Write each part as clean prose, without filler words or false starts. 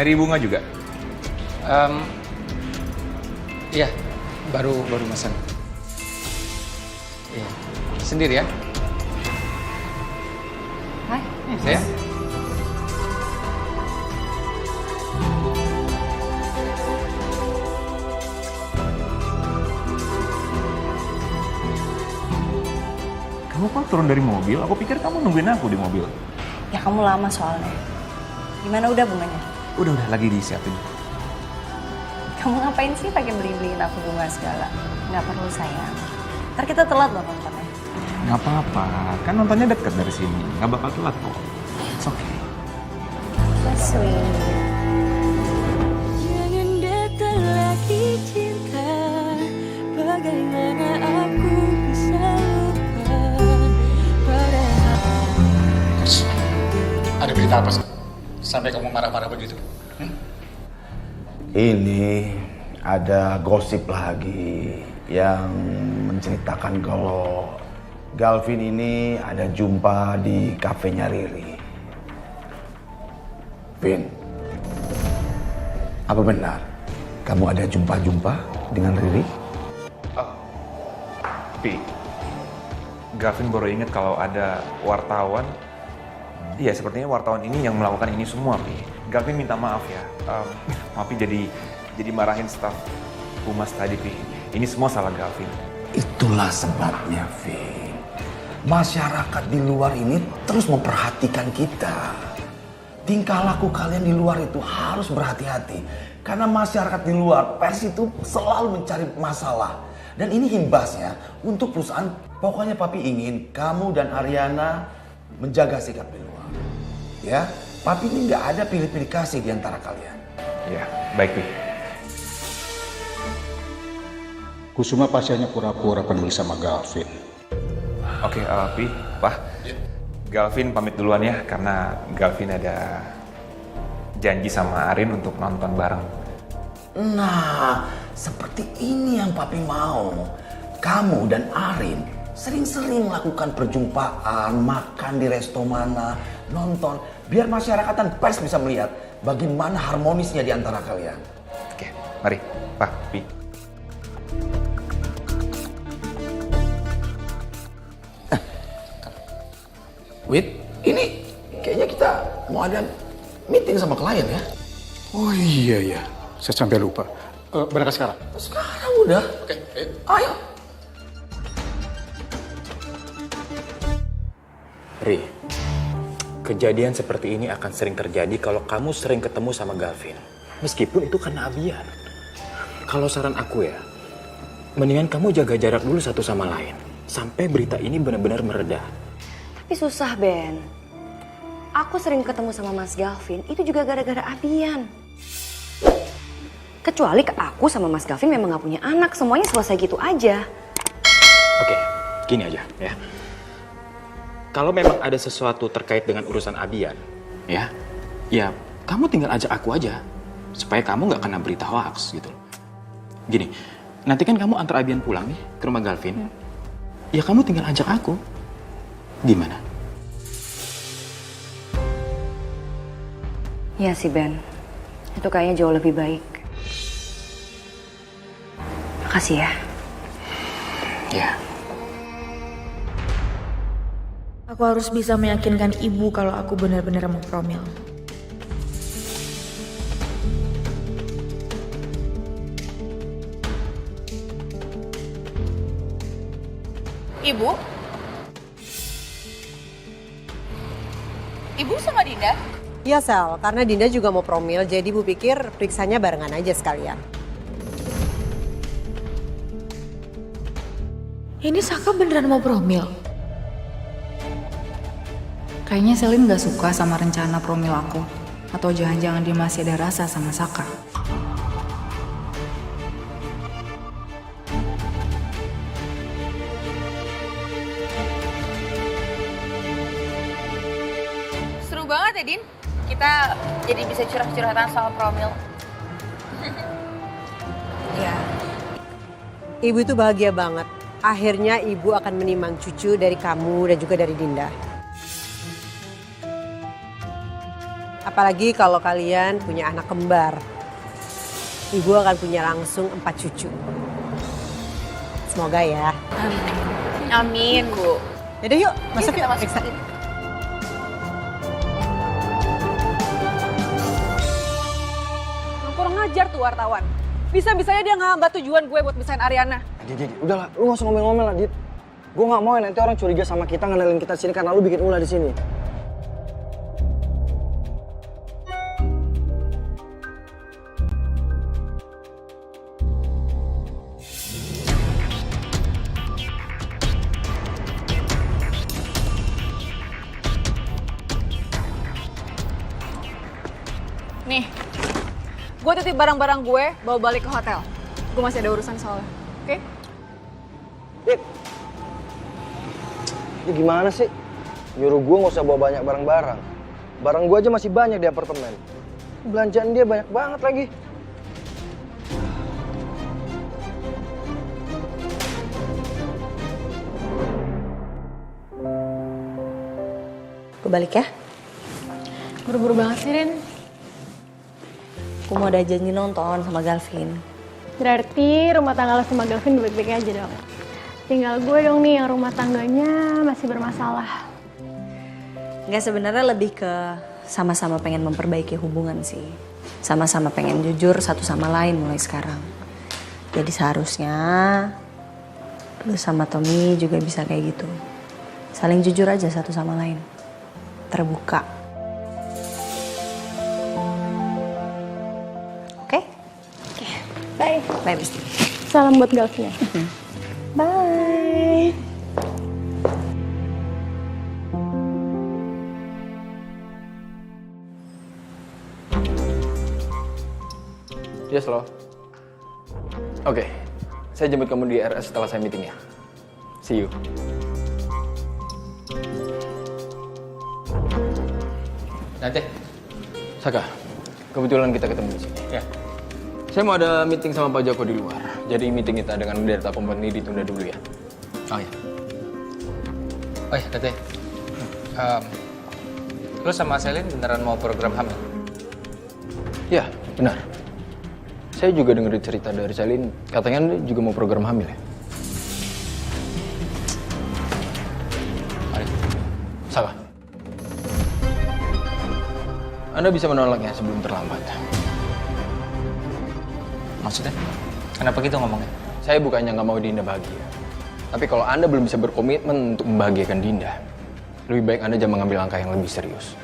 Nyari bunga juga? Iya, baru pesan. Iya, sendiri ya? Hai. Saya? Kamu kok turun dari mobil? Aku pikir kamu nungguin aku di mobil. Ya kamu lama soalnya. Gimana udah bunganya? Udah, lagi disiapin. Kamu ngapain sih pakai beli-beliin aku bunga segala? Nggak perlu sayang. Ntar kita telat loh nontonnya. Nggak apa-apa, kan nontonnya deket dari sini. Nggak bakal telat kok. It's okay. So sweet. Jangan datang lagi cinta, bagaimana aku bisa lupa padahal. Ada berita apa sih? Sampai kamu marah-marah begitu? Ini ada gosip lagi yang menceritakan kalau Galvin ini ada jumpa di kafenya Riri. Vin, apa benar kamu ada jumpa-jumpa dengan Riri? Pi, Gavin baru inget kalau ada wartawan. Iya, sepertinya wartawan ini yang melakukan ini semua, Pi. Gavin minta maaf ya. Maaf, Pi, jadi marahin staf humas tadi, Pi. Ini semua salah Gavin. Itulah sebabnya, Vin. Masyarakat di luar ini terus memperhatikan kita. Tingkah laku kalian di luar itu harus berhati-hati. Karena masyarakat di luar, pers itu selalu mencari masalah. Dan ini imbasnya untuk perusahaan. Pokoknya Papi ingin kamu dan Ariana menjaga sikap di luar. Ya, Papi ini nggak ada pilih-pilih kasih di antara kalian. Ya, baik, Pi. Kusuma pasti hanya pura-pura peduli sama Galvin. Oke, Pi, Pak. Galvin pamit duluan ya, karena Galvin ada janji sama Arin untuk nonton bareng. Nah, seperti ini yang Papi mau. Kamu dan Arin sering-sering melakukan perjumpaan, makan di resto mana, nonton. Biar masyarakat dan pers bisa melihat bagaimana harmonisnya di antara kalian. Oke, mari, Pak, Pi. Wait, ini kayaknya kita mau ada meeting sama klien ya? Oh iya, saya sampai lupa. Berangkat sekarang? Sekarang udah. Oke, ayo. Ri, kejadian seperti ini akan sering terjadi kalau kamu sering ketemu sama Gavin. Meskipun itu karena Abian. Kalau saran aku ya, mendingan kamu jaga jarak dulu satu sama lain. Sampai berita ini benar-benar mereda. Tapi susah, Ben. Aku sering ketemu sama Mas Galvin, itu juga gara-gara Abian. Kecuali ke aku sama Mas Galvin memang gak punya anak, semuanya selesai gitu aja. Oke, gini aja ya. Kalau memang ada sesuatu terkait dengan urusan Abian, ya kamu tinggal ajak aku aja. Supaya kamu gak kena berita hoax gitu. Gini, nanti kan kamu antar Abian pulang nih ke rumah Galvin. Ya kamu tinggal ajak aku. Gimana? Iya sih, Ben. Itu kayaknya jauh lebih baik. Makasih ya. Ya. Aku harus bisa meyakinkan ibu kalau aku benar-benar mau promil. Ibu? Ibu sama Dinda? Iya Sel, karena Dinda juga mau promil, jadi Bu pikir periksanya barengan aja sekalian. Ini Saka beneran mau promil? Kayaknya Selin gak suka sama rencana promil aku. Atau jangan-jangan dia masih ada rasa sama Saka. Seru banget ya, Din. Kita jadi bisa curhat-curhatan soal promil. Iya. Ibu itu bahagia banget. Akhirnya ibu akan menimang cucu dari kamu dan juga dari Dinda. Apalagi kalau kalian punya anak kembar. Ibu akan punya langsung 4 cucu. Semoga ya. Amin, Bu. Yaudah yuk, masuk yuk. Periksa. Kurang ngajar tuh wartawan. Bisa-bisanya dia ngehambat tujuan gue buat misahin Ariana. Dit, udahlah, lu gak usah ngomel-ngomel lah, Dit. Gue gak mau ya nanti orang curiga sama kita ngenalin kita di sini karena lu bikin ulah di sini. Nih, gue titip barang-barang gue bawa balik ke hotel. Gue masih ada urusan soalnya, oke? Dit, ini gimana sih? Nyuruh gue gak usah bawa banyak barang-barang. Barang gue aja masih banyak di apartemen. Belanjaan dia banyak banget lagi. Gue balik ya. Buru-buru banget sih, Rin. Aku mau ada janji nonton sama Galvin. Berarti rumah tangga lo sama Galvin baik-baik aja dong. Tinggal gue dong nih yang rumah tangganya masih bermasalah. Nggak, sebenarnya lebih ke sama-sama pengen memperbaiki hubungan sih. Sama-sama pengen jujur satu sama lain mulai sekarang. Jadi seharusnya lu sama Tommy juga bisa kayak gitu. Saling jujur aja satu sama lain. Terbuka. Oke? Oke, bye. Bye, Besti. Salam buat Galvin ya. Bye. Yes, lo. Oke, saya jemput kamu di RS setelah saya meeting ya. See you. Nanti, Saka, kebetulan kita ketemu di sini. Ya. Saya mau ada meeting sama Pak Joko di luar. Jadi meeting kita dengan Delta Company ditunda dulu ya. Oh ya. Oh ya, Tete. Lu sama Selin beneran mau program hamil? Ya, benar. Saya juga dengar cerita dari Selin, katanya dia juga mau program hamil ya. Mari. Saka, Anda bisa menolaknya sebelum terlambat. Maksudnya? Kenapa gitu ngomongnya? Saya bukannya nggak mau Dinda bahagia. Tapi kalau Anda belum bisa berkomitmen untuk membahagiakan Dinda, lebih baik Anda jangan mengambil langkah yang lebih serius.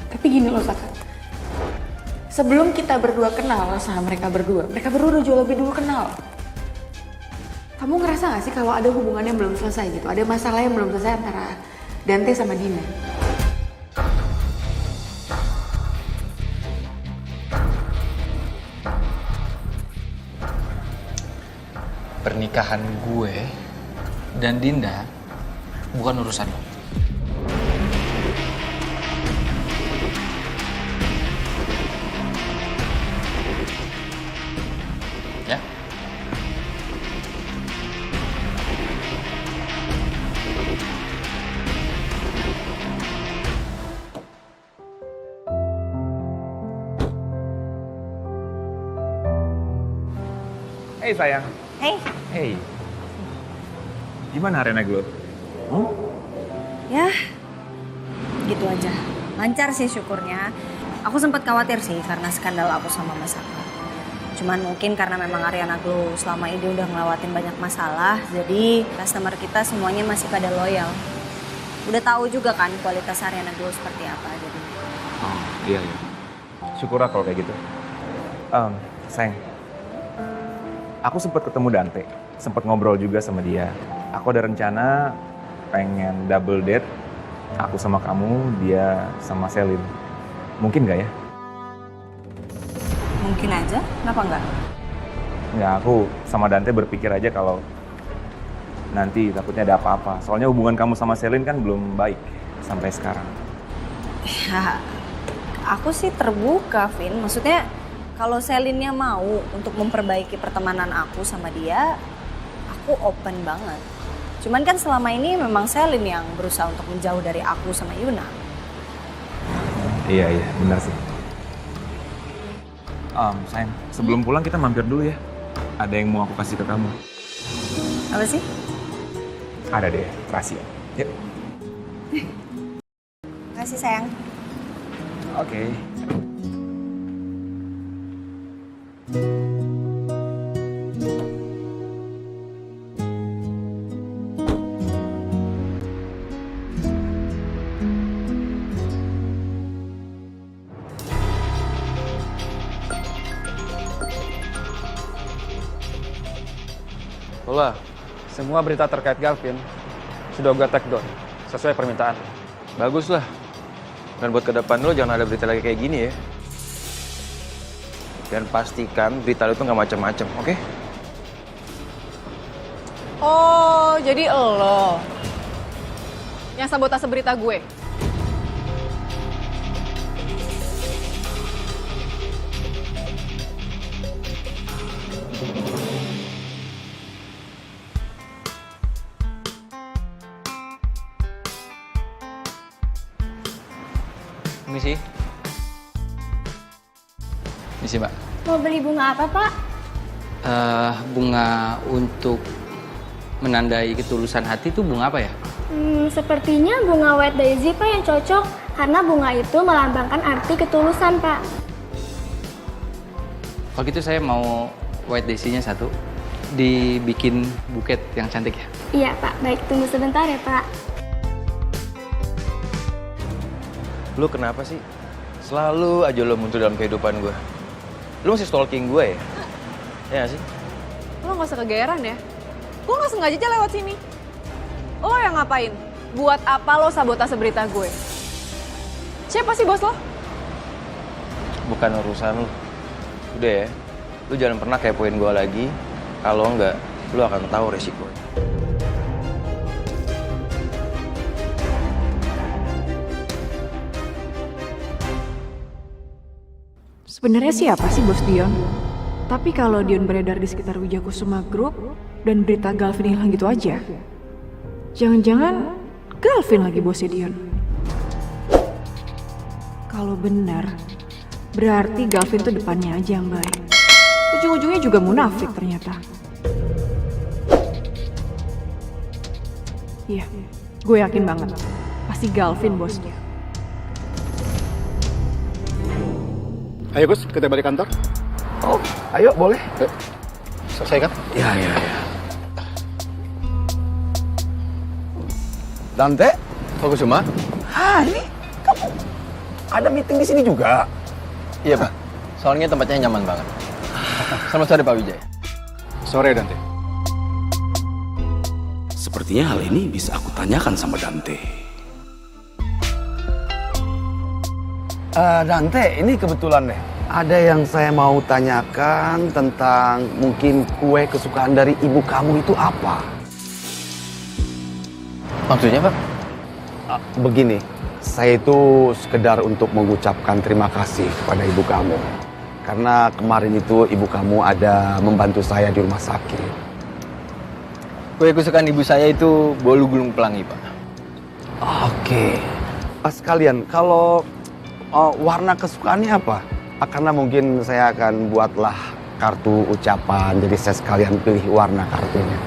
Tapi gini loh, Saka. Sebelum kita berdua kenal sama mereka berdua udah jauh lebih dulu kenal. Kamu ngerasa gak sih kalau ada hubungan yang belum selesai gitu? Ada masalah yang belum selesai antara Dante sama Dina? Pernikahan gue dan Dinda bukan urusan lo. Ya? Hey sayang. Hey. Hey. Gimana Arena Glow? Ya, gitu aja. Lancar sih syukurnya. Aku sempat khawatir sih karena skandal aku sama Mas Saka. Cuman mungkin karena memang Ariana Glow selama ini udah ngelewatin banyak masalah, jadi customer kita semuanya masih pada loyal. Udah tahu juga kan kualitas Ariana Glow seperti apa jadi. Oh, iya. Syukurlah kalau kayak gitu. Sayang. Aku sempat ketemu Dante, sempat ngobrol juga sama dia. Aku ada rencana pengen double date, aku sama kamu, dia sama Selin. Mungkin nggak ya? Mungkin aja, kenapa enggak? Nggak, aku sama Dante berpikir aja kalau nanti takutnya ada apa-apa. Soalnya hubungan kamu sama Selin kan belum baik sampai sekarang. Ya, aku sih terbuka, Vin. Maksudnya kalau Selinnya mau untuk memperbaiki pertemanan aku sama dia, aku open banget. Cuman kan selama ini memang Selin yang berusaha untuk menjauh dari aku sama Yuna. Iya, benar sih. Sayang, sebelum pulang kita mampir dulu ya. Ada yang mau aku kasih ke kamu. Apa sih? Ada deh, rahasia. Yuk. Makasih sayang. Oke. Lola, semua berita terkait Galvin sudah gue take down sesuai permintaan. Bagus lah. Dan buat ke depan lo jangan ada berita lagi kayak gini ya. Dan pastikan berita lo tuh nggak macam-macam, oke? Oh, jadi lo yang sabotase berita gue. Misi, Mbak. Mau beli bunga apa, Pak? Bunga untuk menandai ketulusan hati itu bunga apa ya? Sepertinya bunga white daisy, Pak, yang cocok. Karena bunga itu melambangkan arti ketulusan, Pak. Kalau gitu saya mau white daisy-nya satu. Dibikin buket yang cantik ya? Iya, Pak. Baik, tunggu sebentar ya, Pak. Lu kenapa sih? Selalu aja lo muncul dalam kehidupan gue. Lu masih stalking gue ya? Ya gak sih? Lo gak usah kegeeran ya. Lo gak sengaja aja lewat sini. Lo yang ngapain? Buat apa lo sabotase berita gue? Siapa sih bos lo? Bukan urusan lu. Udah ya, lu jangan pernah kepoin gue lagi. Kalau enggak, lu akan tahu resikonya. Sebenarnya siapa sih bos Dion? Tapi kalau Dion beredar di sekitar Wijakusuma Group dan berita Galvin hilang gitu aja, jangan-jangan Galvin lagi bosnya Dion. Kalau benar, berarti Galvin tuh depannya aja yang baik. Ujung-ujungnya juga munafik ternyata. Iya, gue yakin banget. Pasti Galvin bosnya. Ayo Gus, kita balik kantor. Oh, ayo boleh. Selesai kan? Ya. Dante? Fokus semua? Ini kamu ada meeting di sini juga? Iya Pak, soalnya tempatnya nyaman banget. Selamat sore Pak Wijaya. Sore Dante. Sepertinya hal ini bisa aku tanyakan sama Dante. Dante, ini kebetulan deh. Ada yang saya mau tanyakan tentang mungkin kue kesukaan dari ibu kamu itu apa? Maksudnya Pak? Begini, saya itu sekedar untuk mengucapkan terima kasih kepada ibu kamu. Karena kemarin itu ibu kamu ada membantu saya di rumah sakit. Kue kesukaan ibu saya itu bolu gulung pelangi Pak. Oke. Sekalian, kalau warna kesukaannya apa? Karena mungkin saya akan buatlah kartu ucapan, jadi saya sekalian pilih warna kartunya.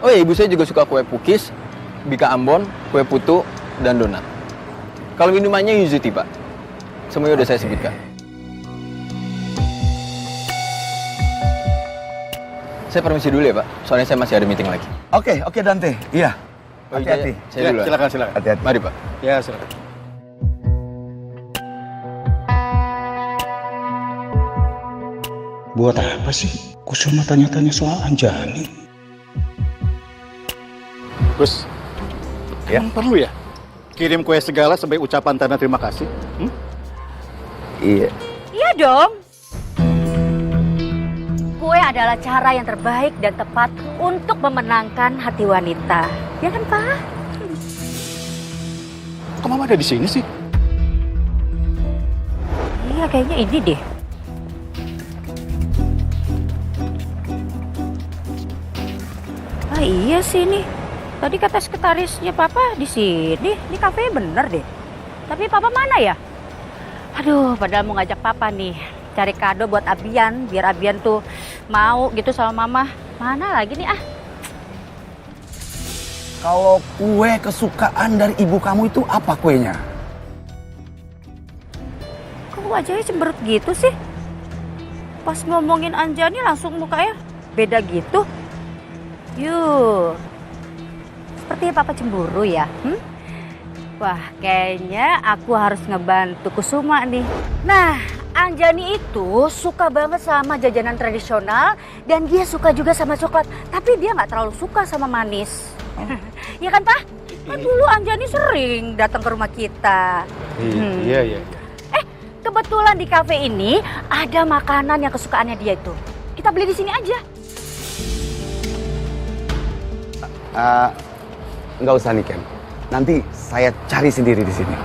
Oh ya, ibu saya juga suka kue pukis, bika ambon, kue putu, dan donat. Kalau minumannya yuzu tea, Pak. Semuanya udah saya sebutkan. Saya permisi dulu ya, Pak. Soalnya saya masih ada meeting lagi. Oke, Dante. Iya. Hati-hati. Saya dulu. Silakan. Hati-hati. Mari, Pak. Ya, silakan. Buat apa sih? Kok cuma tanya-tanya soal Anjani? Gus, emang perlu ya? Kirim kue segala sampai ucapan tanda terima kasih? Iya. Iya dong. Kue adalah cara yang terbaik dan tepat untuk memenangkan hati wanita. Ya kan, Pak? Kok Mama ada di sini sih? Iya, kayaknya ini deh. Ah iya sih ini. Tadi kata sekretarisnya Papa di sini, di kafe bener deh. Tapi Papa mana ya? Aduh, padahal mau ngajak Papa nih cari kado buat Abian, biar Abian tuh mau gitu sama Mama. Mana lagi nih ah? Kalau kue kesukaan dari ibu kamu itu apa kuenya? Kok wajahnya cemberut gitu sih? Pas ngomongin Anjani langsung mukanya beda gitu. Yuh, sepertinya Papa cemburu ya? Wah, kayaknya aku harus ngebantu Kusuma nih. Nah, Anjani itu suka banget sama jajanan tradisional dan dia suka juga sama coklat. Tapi dia nggak terlalu suka sama manis. Iya kan, Pak? Kan dulu Anjani sering datang ke rumah kita. Iya. Kebetulan di kafe ini ada makanan yang kesukaannya dia itu. Kita beli di sini aja. Nggak usah nih Ken. Nanti saya cari sendiri di sini.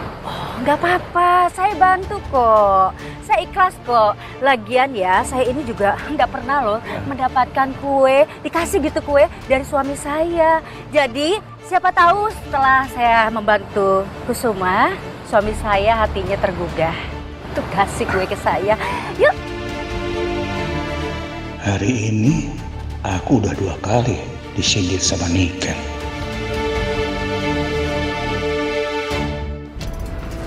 Nggak apa-apa, saya bantu kok. Saya ikhlas kok. Lagian ya, saya ini juga nggak pernah loh mendapatkan kue, dikasih gitu kue dari suami saya. Jadi, siapa tahu setelah saya membantu Kusuma, suami saya hatinya tergugah. Tuh kasih kue ke saya. Yuk. Hari ini aku udah 2 kali disindir sama Niken.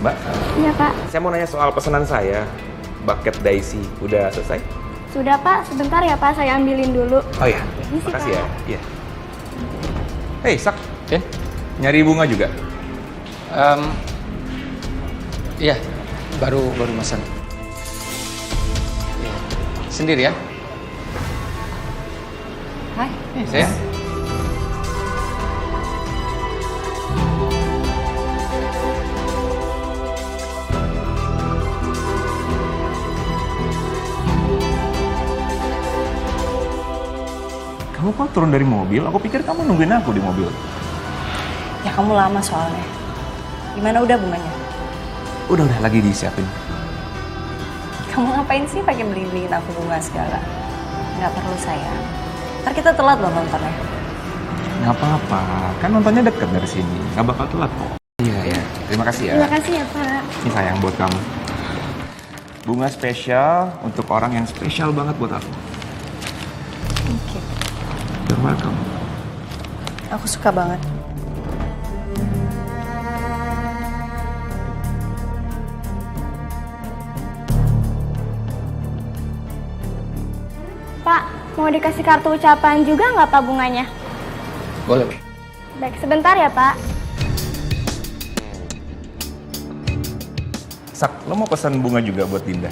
Mbak? Iya, Pak. Saya mau nanya soal pesanan saya. Bucket Daisy, udah selesai? Sudah, Pak. Sebentar ya, Pak. Saya ambilin dulu. Oh iya, Misi, makasih ya. Pak. Iya. Hei, Sak. Nyari bunga juga? Iya, baru pesan. Sendiri ya? Hai. Saya? Kamu kok turun dari mobil? Aku pikir kamu nungguin aku di mobil. Ya kamu lama soalnya. Gimana udah bunganya? Udah lagi disiapin. Kamu ngapain sih pakai beliin aku bunga segala? Nggak perlu sayang. Ntar kita telat loh nontonnya. Nggak apa-apa, kan nontonnya deket dari sini. Nggak bakal telat kok. Iya. Terima kasih ya. Terima kasih ya, Pak. Ini sayang buat kamu. Bunga spesial untuk orang yang spesial banget buat aku. Thank you. You're welcome. Aku suka banget. Pak, mau dikasih kartu ucapan juga nggak Pak bunganya? Boleh. Baik, sebentar ya Pak. Sak, lo mau pesan bunga juga buat Dinda?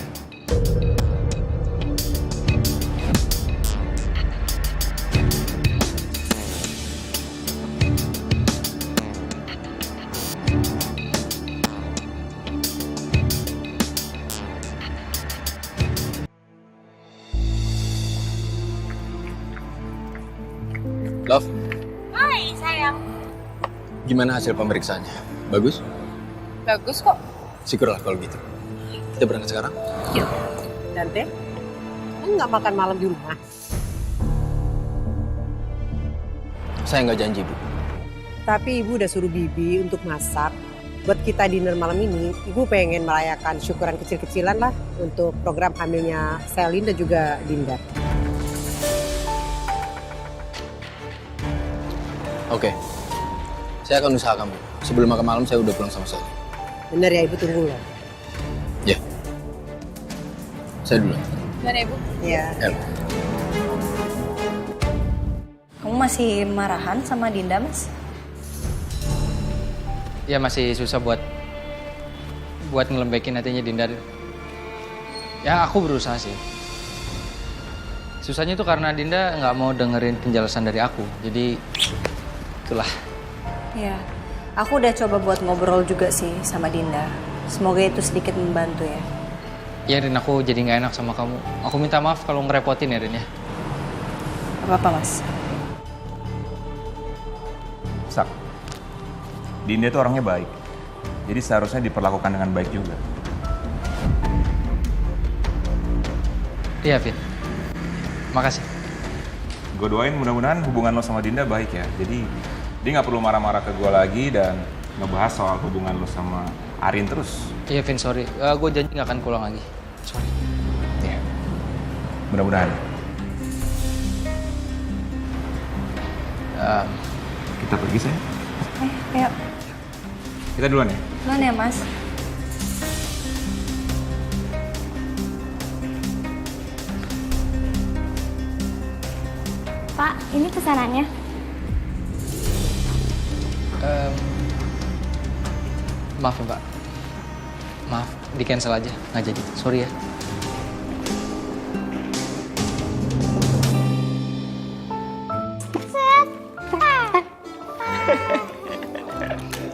Love, Hai sayang. gimana hasil pemeriksaannya? Bagus? Bagus kok. Syukurlah kalau gitu. Kita berangkat sekarang? Yuk. Tante, kamu nggak makan malam di rumah? Saya nggak janji, Bu. Tapi Ibu udah suruh Bibi untuk masak. Buat kita dinner malam ini, Ibu pengen merayakan syukuran kecil-kecilan lah untuk program hamilnya Selin dan juga Dinda. Oke. Saya akan usahakan, Bu. Sebelum makan malam saya udah pulang sama saya. Bener ya Ibu, tunggu loh. Ya. Saya dulu. Gimana Ibu? Iya. Ya. Kamu masih marahan sama Dinda, Mas? Ya masih susah buat ngelembekin hatinya Dinda. Ya aku berusaha sih. Susahnya itu karena Dinda nggak mau dengerin penjelasan dari aku. Jadi itulah. Iya. Aku udah coba buat ngobrol juga sih sama Dinda. Semoga itu sedikit membantu ya. Ya Rin, aku jadi nggak enak sama kamu. Aku minta maaf kalau ngerepotin ya Rin ya. Apa-apa Mas? Sak, Dinda itu orangnya baik. Jadi seharusnya diperlakukan dengan baik juga. Iya Vin. Makasih. Gue doain mudah-mudahan hubungan lo sama Dinda baik ya. Jadi Dia nggak perlu marah-marah ke gue lagi dan ngebahas soal hubungan lo sama Arin terus. Iya Vin, sorry. Gue janji gak akan pulang lagi. Sorry. Ya, mudah-mudahan. Kita pergi, sayang. Ayo. Kita duluan ya? Duluan ya, Mas. Pak, ini pesanannya. Maaf ya Pak. Maaf, di cancel aja. Nggak jadi. Sorry ya.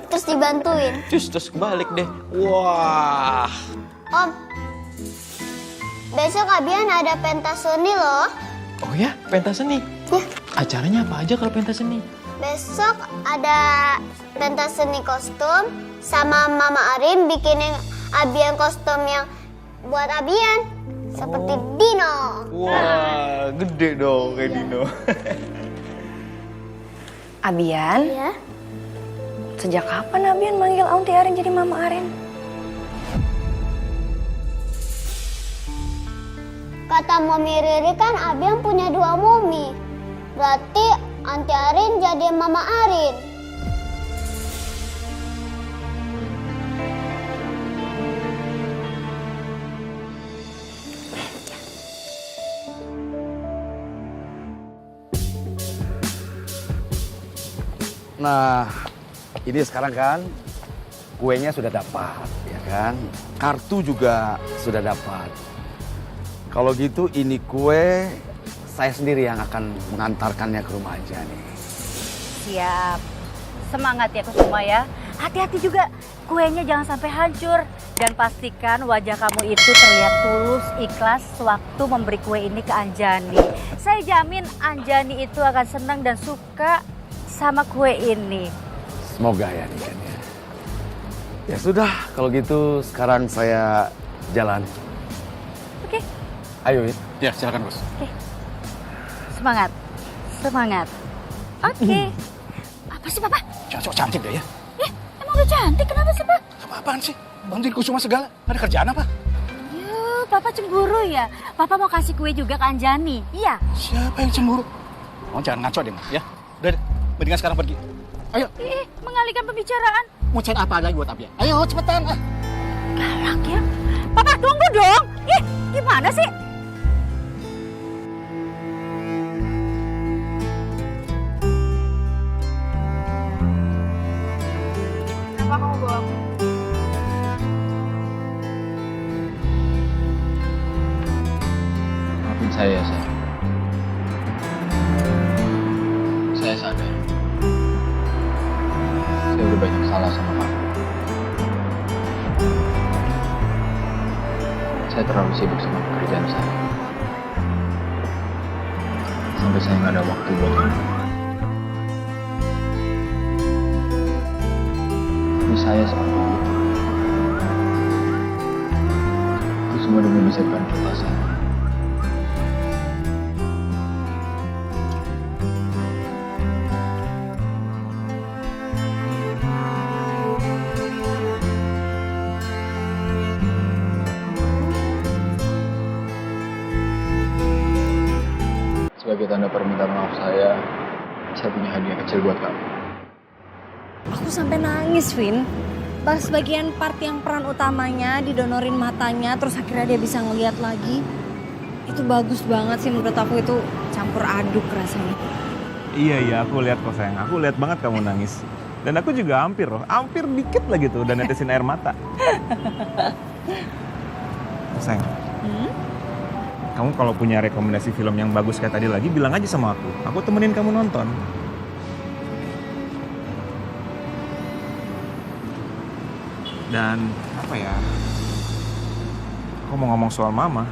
Terus dibantuin. Terus kebalik deh. Wah. Om, besok Abian ada pentas seni loh. Oh ya, pentas seni? Ya. Acaranya apa aja kalau pentas seni? Besok ada pentas seni kostum sama Mama Arin bikinin Abian kostum yang buat Abian. Seperti Dino. Wah, gede dong kayak Dino. Abian? Ya. Sejak kapan Abian manggil Aunty Arin jadi Mama Arin? Kata Mami Riri kan Abian punya 2 Mami. Berarti Aunty Arin jadi Mama Arin. Nah, ini sekarang kan kuenya sudah dapat, ya kan? Kartu juga sudah dapat. Kalau gitu ini kue saya sendiri yang akan mengantarkannya ke rumah aja nih. Siap. Semangat ya Kusuma ya. Hati-hati juga kuenya jangan sampai hancur. Dan pastikan wajah kamu itu terlihat tulus, ikhlas sewaktu memberi kue ini ke Anjani. Saya jamin Anjani itu akan senang dan suka sama kue ini. Semoga ya Niken ya. Ya sudah, kalau gitu sekarang saya jalan. Oke. Ayo Win. Ya, silakan Bos. Oke. Semangat. Semangat. Oke. Apa sih Papa? Cocok cantik deh ya. Emang udah cantik kenapa sih Pak? Apaan sih? Bantuin Kusuma segala. Ada kerjaan apa? Yuh, Papa cemburu ya? Papa mau kasih kue juga ke Anjani, iya? Siapa yang cemburu? Oh, jangan ngaco deh, ya. Udah, mendingan sekarang pergi. Ayo. Mengalihkan pembicaraan. Mau cari apa lagi buat Abian? Ayo, cepetan. Galak ya? Papa, tunggu dong. Ih, gimana sih? Kenapa kamu bohong? Maafin saya ya, sayang. Saya sadar. Saya udah banyak salah sama kamu. Saya terlalu sibuk sama pekerjaan saya. Sampai saya nggak ada waktu buat kamu. Tapi saya seperti itu. Itu semua demi masa depan kita, sayang. Sebagai tanda permintaan maaf saya punya hadiah kecil buat kamu. Aku sampai nangis, Vin. Pas bagian part yang peran utamanya didonorin matanya, terus akhirnya dia bisa ngeliat lagi. Itu bagus banget sih menurut aku, itu campur aduk rasanya. Iya, aku lihat kok sayang. Aku lihat banget kamu nangis. Dan aku juga hampir dikit lagi tuh udah netesin air mata. Sayang. Kamu kalau punya rekomendasi film yang bagus kayak tadi lagi, bilang aja sama aku. Aku temenin kamu nonton. Dan apa ya? Aku mau ngomong soal Mama.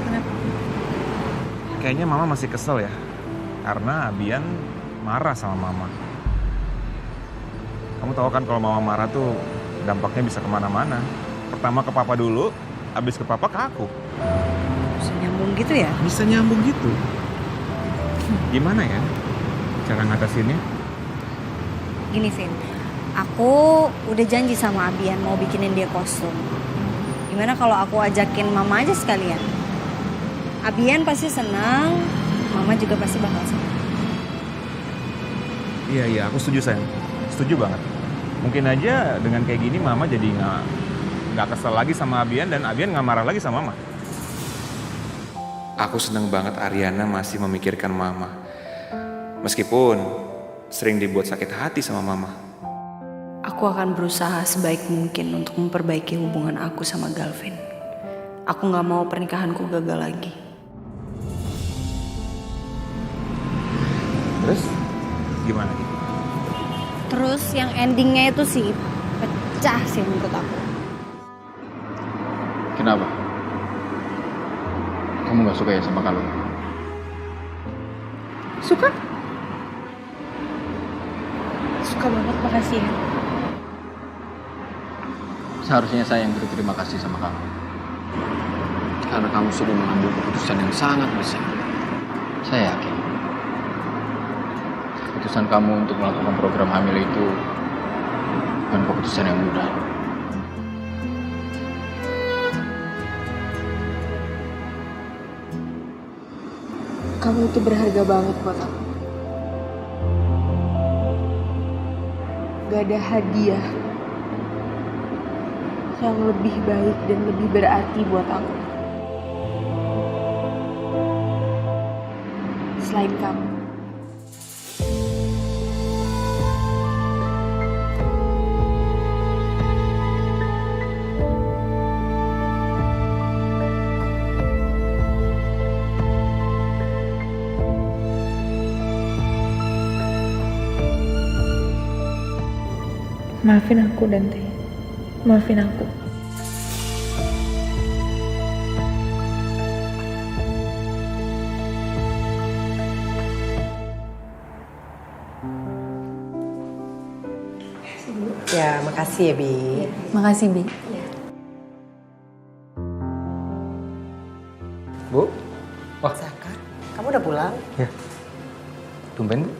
Kenapa? Kayaknya Mama masih kesel ya. Karena Abian marah sama Mama. Kamu tahu kan kalau Mama marah tuh dampaknya bisa kemana-mana. Pertama ke Papa dulu, habis ke Papa ke aku. Bisa nyambung gitu ya? Bisa nyambung gitu. Gimana ya cara ngatasinnya? Gini Vin, aku udah janji sama Abian mau bikinin dia kostum. Gimana kalau aku ajakin mama aja sekalian? Abian pasti senang, mama juga pasti bakal senang. Iya, aku setuju sayang. Setuju banget. Mungkin aja dengan kayak gini mama jadi nggak kesel lagi sama Abian dan Abian nggak marah lagi sama mama. Aku seneng banget Ariana masih memikirkan mama. Meskipun sering dibuat sakit hati sama mama. Aku akan berusaha sebaik mungkin untuk memperbaiki hubungan aku sama Galvin. Aku gak mau pernikahanku gagal lagi. Terus gimana? Terus yang endingnya itu sih pecah sih menurut aku. Kenapa? Kamu gak suka ya sama Kalung? Suka? Suka banget, makasih ya. Seharusnya saya yang berterima kasih sama kamu. Karena kamu sudah mengambil keputusan yang sangat besar. Saya yakin keputusan kamu untuk melakukan program hamil itu bukan keputusan yang mudah. Kamu itu berharga banget buat aku. Gak ada hadiah yang lebih baik dan lebih berarti buat aku selain kamu. Maafin aku, Dante. Maafin aku. Ya, makasih ya, Bi. Makasih, Bi. Bu? Wah. Saka, kamu udah pulang? Ya. Tumben, Bu.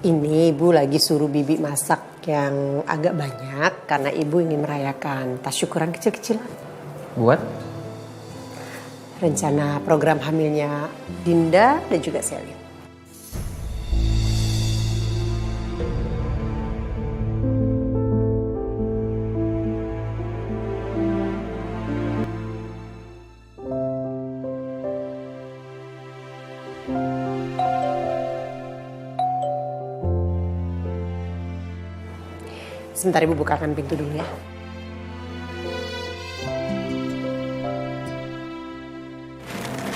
Ini Ibu lagi suruh Bibi masak yang agak banyak karena Ibu ingin merayakan tasyukuran kecil-kecilan. Buat? Rencana program hamilnya Dinda dan juga Selin. Sebentar Ibu bukakan pintu dulu ya.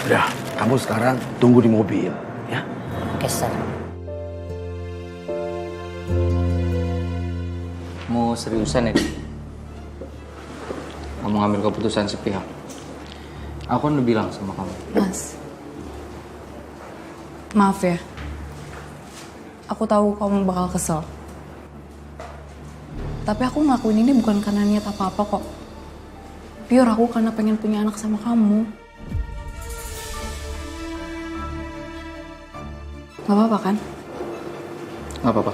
Udah, kamu sekarang tunggu di mobil, ya? Oke, Sir. Mau seriusan ya? Kamu ngambil keputusan sepihak. Aku kan udah bilang sama kamu. Mas, maaf ya. Aku tahu kamu bakal kesel. Tapi aku ngelakuin ini bukan karena niat apa-apa kok. Pure aku karena pengen punya anak sama kamu. Gak apa-apa kan? Gak apa-apa.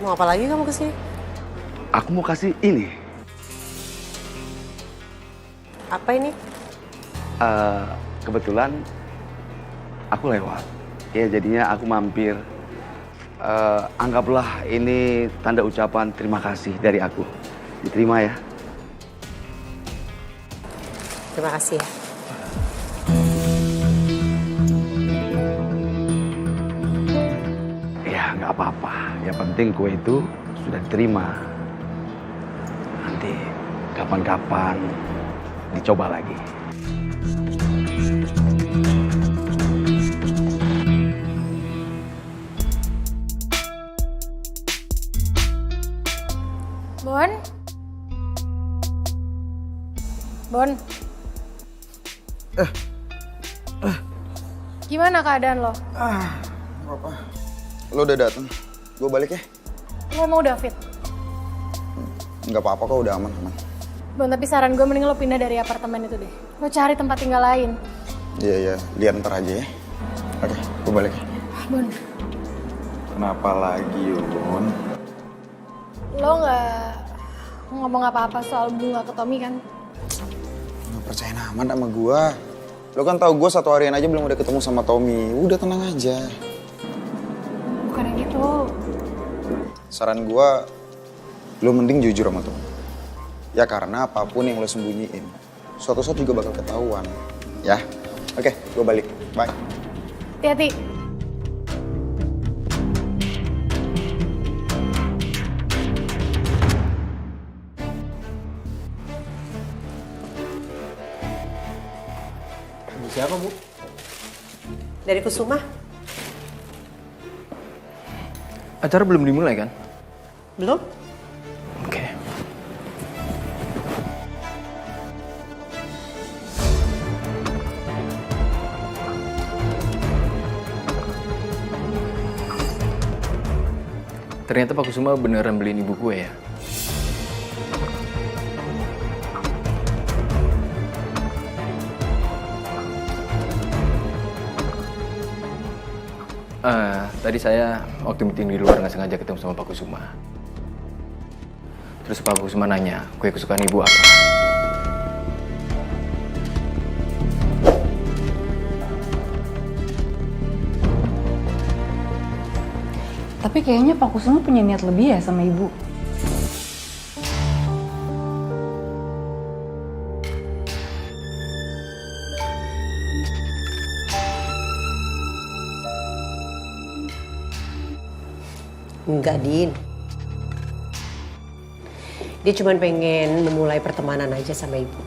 Mau apa lagi kamu kesini? Aku mau kasih ini. Apa ini? Kebetulan aku lewat. Ya jadinya aku mampir. Anggaplah ini tanda ucapan terima kasih dari aku. Diterima ya. Terima kasih ya. Ya nggak apa-apa. Yang penting kue itu sudah diterima. Nanti kapan-kapan dicoba lagi. Bon? Bon? Gimana keadaan lo? Gak apa-apa. Lo udah datang. Gue balik ya. Lo mau David? Gak apa-apa kok, udah aman. Bon, tapi saran gue mending lo pindah dari apartemen itu deh. Lo cari tempat tinggal lain. Iya, lihat ntar aja ya. Oke, gue balik ya. Bon, Kenapa lagi, Yun? lo nggak ngomong apa-apa soal bunga ke Tommy kan? Gak percaya amat sama gue. Lo kan tahu gue 1 harian aja belum udah ketemu sama Tommy. Udah tenang aja. Bukan yang itu. Saran gue, lo mending jujur sama Tommy. Ya karena apapun yang lo sembunyiin, suatu saat juga bakal ketahuan. Ya, oke, gue balik. Bye. Hati-hati. Siapa, Bu? Dari Kusuma? Acara belum dimulai kan? Belum? Oke. Ternyata Pak Kusuma beneran beliin ibu gue ya? Tadi saya waktu meeting di luar nggak sengaja ketemu sama Pak Kusuma. Terus Pak Kusuma nanya, kue kesukaan ibu apa? Tapi kayaknya Pak Kusuma punya niat lebih ya sama ibu. Enggak, Din. Dia cuma pengen memulai pertemanan aja sama ibu.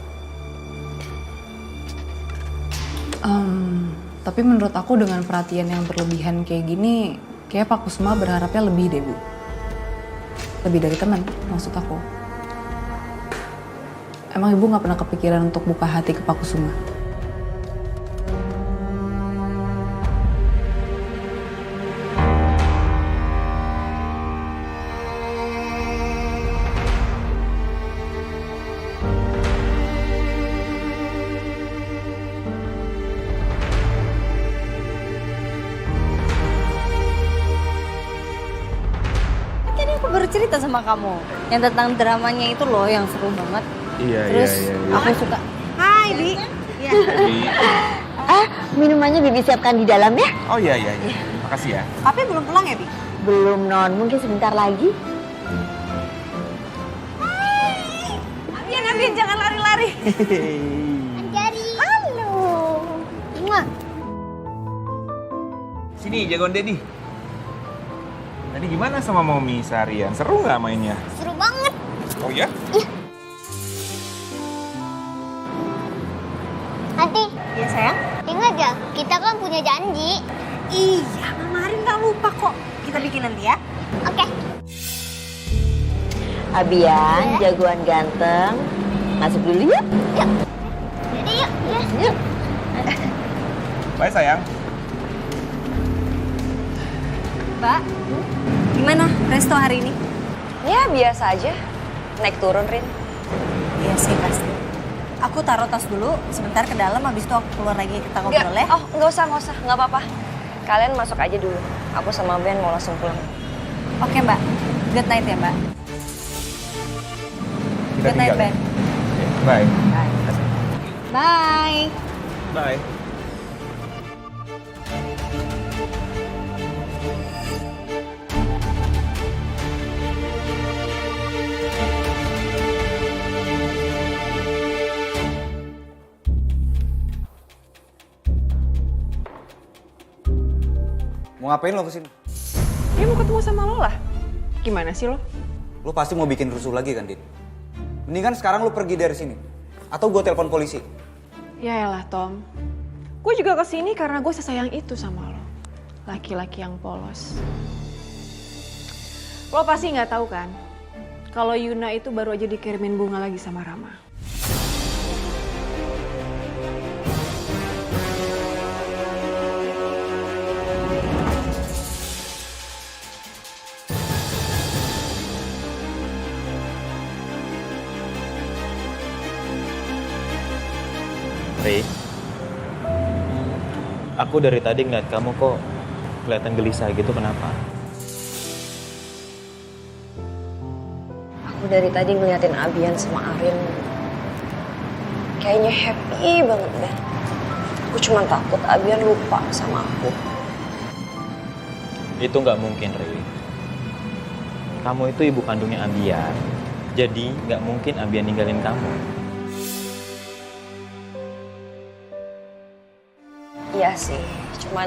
Tapi menurut aku dengan perhatian yang berlebihan kayak gini, kayak Pak Kusuma berharapnya lebih deh, Bu. Lebih dari teman, maksud aku. Emang ibu nggak pernah kepikiran untuk buka hati ke Pak Kusuma? Tadi aku baru cerita sama kamu yang tentang dramanya itu loh yang seru banget. Iya, Terus aku suka. Hai, Bi. Iya. Minumannya Bibi siapkan di dalam ya. Oh iya. Makasih ya. Papi belum pulang ya, Bi? Belum non, mungkin sebentar lagi. Abian, jangan lari-lari. Jadi. Halo. Muah. Sini, jagoan Dedi. Tadi gimana sama Momi seharian? Seru nggak mainnya? Seru banget. Oh ya? Nanti. Iya, sayang. Ingat ya, kita kan punya janji. Iya, Mama Arin nggak lupa kok. Kita bikin nanti ya. Oke. Abian, jagoan ganteng. Masuk dulu yuk. Yuk. Jadi yuk. Yuk. Bye sayang. Mbak, gimana resto hari ini? Ya biasa aja, naik turun Rin. Iya sih pasti. Aku taruh tas dulu, sebentar ke dalam, habis itu aku keluar lagi kita ngobrol ya. Oh nggak usah, nggak apa-apa. Kalian masuk aja dulu, aku sama Ben mau langsung pulang. Oke Mbak, good night ya Mbak. Kita Good night tinggal ya? Ben. Bye. Bye. Bye. Mau ngapain lo kesini? Dia mau ketemu sama lo lah. Gimana sih lo? Lo pasti mau bikin rusuh lagi kan, Din? Mendingan sekarang lo pergi dari sini. Atau gue telepon polisi. Ya elah Tom. Gue juga kesini karena gue sesayang itu sama lo. Laki-laki yang polos. Lo pasti nggak tahu kan? Kalau Yuna itu baru aja dikirimin bunga lagi sama Rama. Aku dari tadi ngeliat kamu kok kelihatan gelisah gitu, kenapa? Aku dari tadi ngeliatin Abian sama Arin. Kayaknya happy banget deh. Aku cuma takut Abian lupa sama aku. Itu nggak mungkin, Ray. Kamu itu ibu kandungnya Abian. Jadi nggak mungkin Abian ninggalin kamu. Iya sih, cuman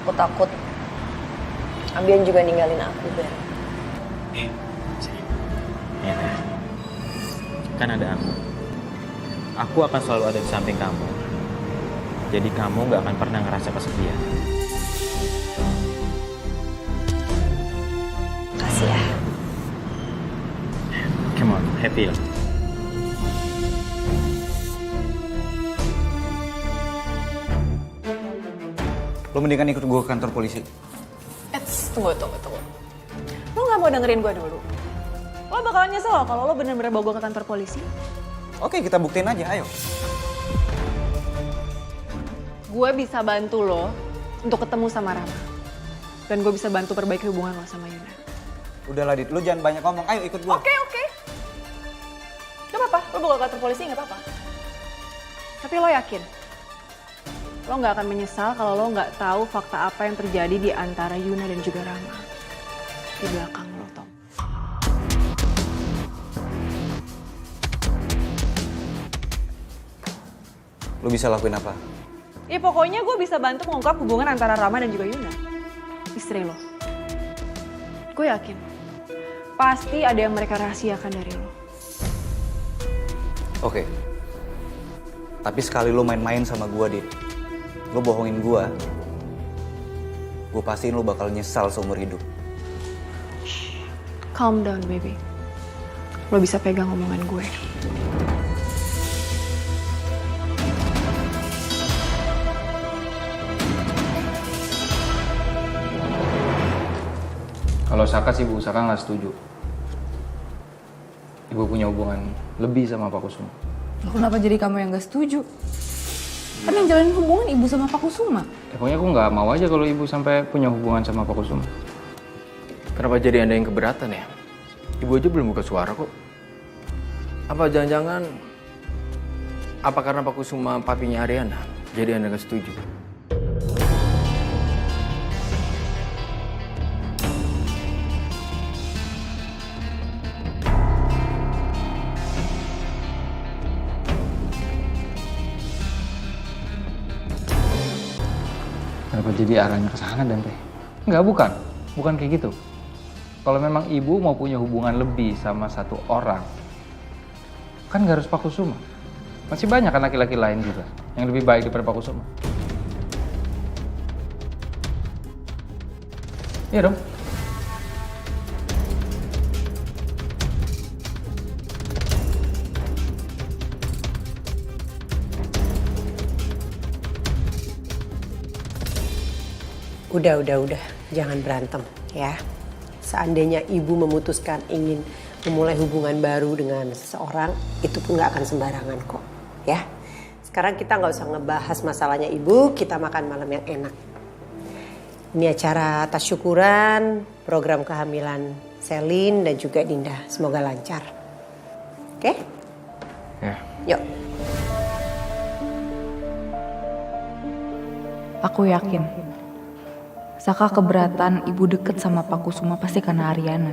aku takut Abian juga ninggalin aku, Ben. Ya, kan ada aku. Aku akan selalu ada di samping kamu. Jadi kamu nggak akan pernah ngerasa kesepian. Makasih ya. Come on, happy ya. Lo mendingan ikut gue ke kantor polisi. Tunggu. Lo gak mau dengerin gue dulu? Lo bakalan nyesel kalau lo bener-bener bawa gue ke kantor polisi. Oke, kita buktiin aja, ayo. Gue bisa bantu lo untuk ketemu sama Rama. Dan gue bisa bantu perbaiki hubungan lo sama Yuna. Udahlah, Dit. Lo jangan banyak ngomong. Ayo ikut gue. Oke. Gak apa-apa, lo bawa ke kantor polisi gak apa-apa. Tapi lo yakin? Lo gak akan menyesal kalau lo gak tahu fakta apa yang terjadi di antara Yuna dan juga Rama. Di belakang lo, Tom. Lo bisa lakuin apa? Ya pokoknya gue bisa bantu mengungkap hubungan antara Rama dan juga Yuna. Istri lo. Gue yakin. Pasti ada yang mereka rahasiakan dari lo. Oke. Tapi sekali lo main-main sama gue, Dit. Lo bohongin gue pastiin lo bakal nyesal seumur hidup. Calm down, baby. Lo bisa pegang omongan gue. Kalau Saka sih Bu, Saka nggak setuju. Ibu punya hubungan lebih sama Pak Kusuma. Kenapa jadi kamu yang gak setuju? Kan yang jalanin hubungan ibu sama Pak Kusuma. Ya, pokoknya aku nggak mau aja kalau ibu sampai punya hubungan sama Pak Kusuma. Kenapa jadi Anda yang keberatan ya? Ibu aja belum buka suara kok. Apa jangan-jangan apa karena Pak Kusuma papinya Ariana? Jadi Anda nggak setuju? Kenapa jadi arahnya ke sana dan Teh? Enggak, bukan kayak gitu. Kalau memang ibu mau punya hubungan lebih sama satu orang, kan nggak harus Pak Kusuma. Masih banyak kan laki-laki lain juga yang lebih baik daripada Pak Kusuma. Iya dong. Udah. Jangan berantem ya. Seandainya ibu memutuskan ingin memulai hubungan baru dengan seseorang, itu pun gak akan sembarangan kok. Ya. Sekarang kita gak usah ngebahas masalahnya ibu, kita makan malam yang enak. Ini acara atas syukuran, program kehamilan Selin dan juga Dinda. Semoga lancar. Oke? Ya. Yuk. Aku yakin Saka keberatan ibu deket sama Pak Kusuma pasti karena Ariana.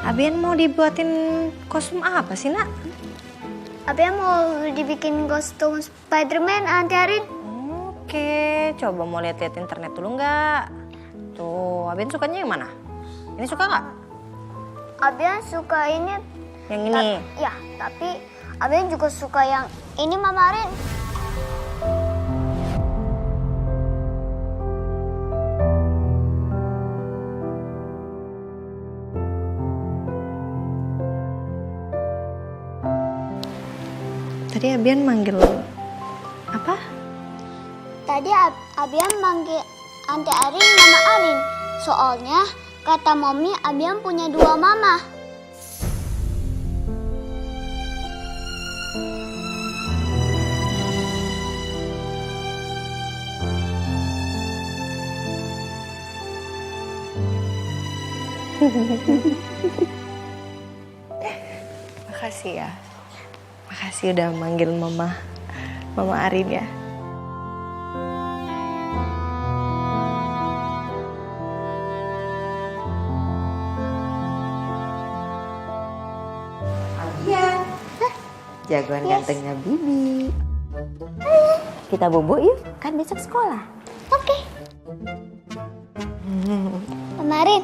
Abian mau dibuatin kostum apa sih, Nak? Abian mau dibikin kostum Spider-Man, Auntie Arin. Oke, coba mau lihat-lihat internet dulu nggak? Tuh, Abian sukanya yang mana? Ini suka nggak? Abian suka ini. Yang ini? Ya, tapi Abian juga suka yang ini, Mama Arin. Tadi Abian manggil apa? Tadi Abian manggil Auntie Arin, Mama Arin. Soalnya Kata Mommy, Abian punya 2 mama. Makasih ya. Makasih udah manggil Mama Arin ya. Abian. Jagoan gantengnya Bibi. Kita bobo yuk, kan besok sekolah. Oke. Mama Arin,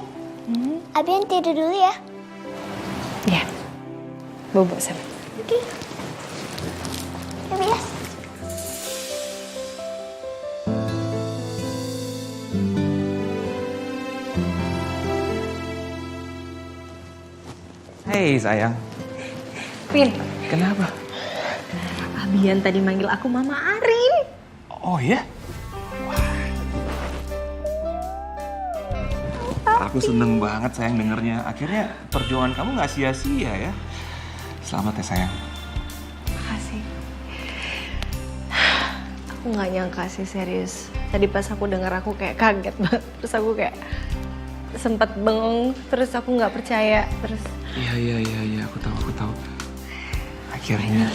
Abian tidur dulu ya. Ya, bobo sama. Oke. Yes. Hei sayang. Vin, Kenapa? Abian tadi manggil aku Mama Arin. Oh ya? Aku seneng banget sayang dengernya. Akhirnya perjuangan kamu gak sia-sia ya. Selamat ya sayang. Makasih. Aku nggak nyangka sih serius. Tadi pas aku dengar aku kayak kaget banget. Terus aku kayak sempat bengong. Terus aku nggak percaya. Terus Iya, aku tahu. Akhirnya.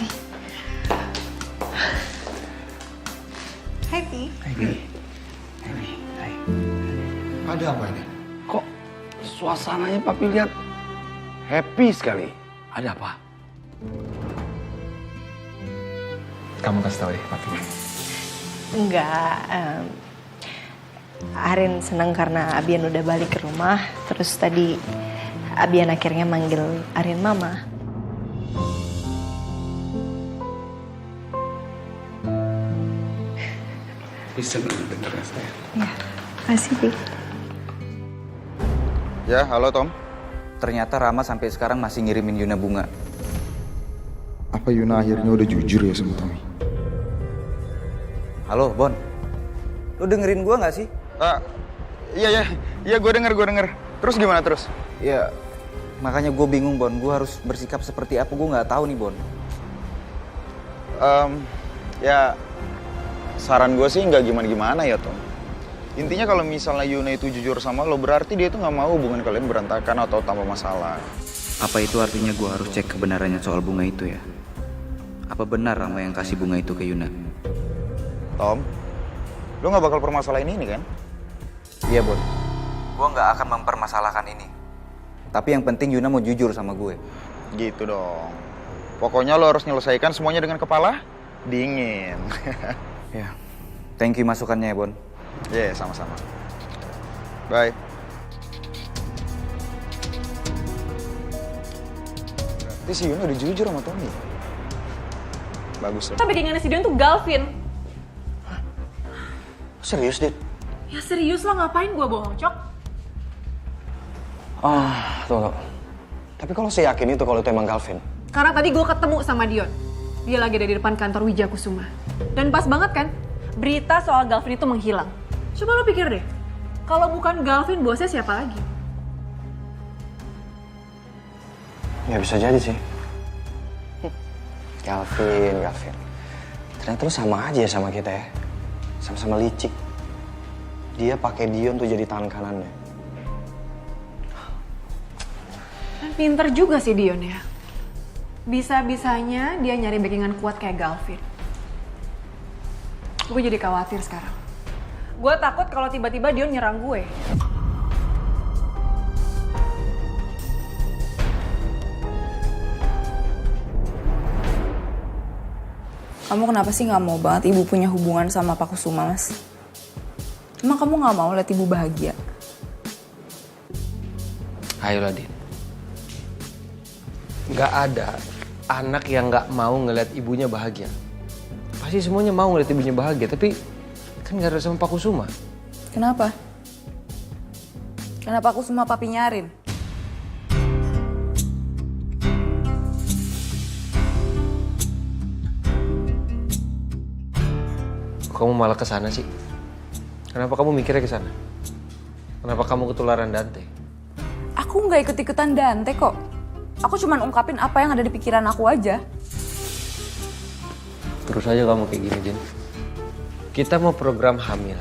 Hai Pi. Hai. Ada apa ini? Kok suasananya papi lihat happy sekali? Ada apa? Kamu kasih tahu deh papi. Enggak. Arin senang karena Abian udah balik ke rumah. Terus tadi Abian akhirnya manggil Arin Mama. Bisa bener ya saya. Ya, makasih Pi. Ya, halo Tom. Ternyata Rama sampai sekarang masih ngirimin Yuna bunga. Apa Yuna akhirnya udah jujur ya sama Tommy? Halo, Bon. Lu dengerin gua nggak sih? Iya gue denger. Terus gimana terus? Ya, makanya gue bingung, Bon. Gue harus bersikap seperti apa? Gue nggak tahu nih, Bon. Ya saran gue sih nggak gimana-gimana ya Tom. Intinya kalau misalnya Yuna itu jujur sama lo, berarti dia itu nggak mau hubungan kalian berantakan atau tambah masalah. Apa itu artinya gue harus cek kebenarannya soal bunga itu ya? Apa benar Rama yang kasih bunga itu ke Yuna? Tom, lo nggak bakal permasalahin ini kan? Iya, Bon. Gue nggak akan mempermasalahkan ini. Tapi yang penting Yuna mau jujur sama gue. Gitu dong. Pokoknya lo harus nyelesaikan semuanya dengan kepala dingin. Ya, thank you masukannya ya, Bon. Iya, sama-sama. Bye. Berarti si Yuna udah jujur sama Tommy. Bagus loh. Tapi backingannya si Dion tuh Galvin. Serius, Dit? Ya serius lah, ngapain gue bohong, Cok? Tunggu. Tapi kalau saya yakin itu kalau itu emang Galvin. Karena tadi gue ketemu sama Dion. Dia lagi ada di depan kantor Wijakusuma. Dan pas banget kan, berita soal Galvin itu menghilang. Coba lo pikir deh, kalau bukan Galvin, bosnya siapa lagi? Ya bisa jadi sih. Galvin. Ternyata lu sama aja ya sama kita ya. Sama-sama licik. Dia pakai Dion tuh jadi tangan kanannya. Dan pinter juga sih Dion ya. Bisa-bisanya dia nyari backingan kuat kayak Galvin. Gue jadi khawatir sekarang. Gue takut kalau tiba-tiba Dion nyerang gue. Kamu kenapa sih nggak mau banget ibu punya hubungan sama Pak Kusuma, Mas? Emang kamu nggak mau lihat ibu bahagia? Ayolah, Din. Nggak ada anak yang nggak mau ngeliat ibunya bahagia. Pasti semuanya mau ngeliat ibunya bahagia, tapi kan nggak ada sama Pak Kusuma. Kenapa? Kenapa Kusuma papinya Arin? Kamu malah kesana sih? Kenapa kamu mikirnya kesana? Kenapa kamu ketularan Dante? Aku nggak ikut-ikutan Dante kok. Aku cuma ungkapin apa yang ada di pikiran aku aja. Terus aja kamu kayak gini, Din. Kita mau program hamil.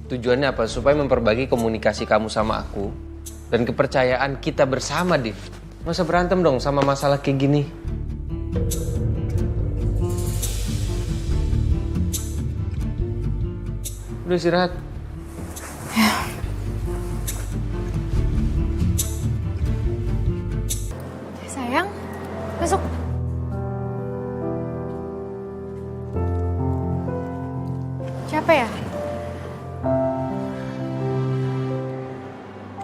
Tujuannya apa? Supaya memperbaiki komunikasi kamu sama aku dan kepercayaan kita bersama, Div. Masa berantem dong sama masalah kayak gini? Udah istirahat. Sayang, masuk. Capek ya?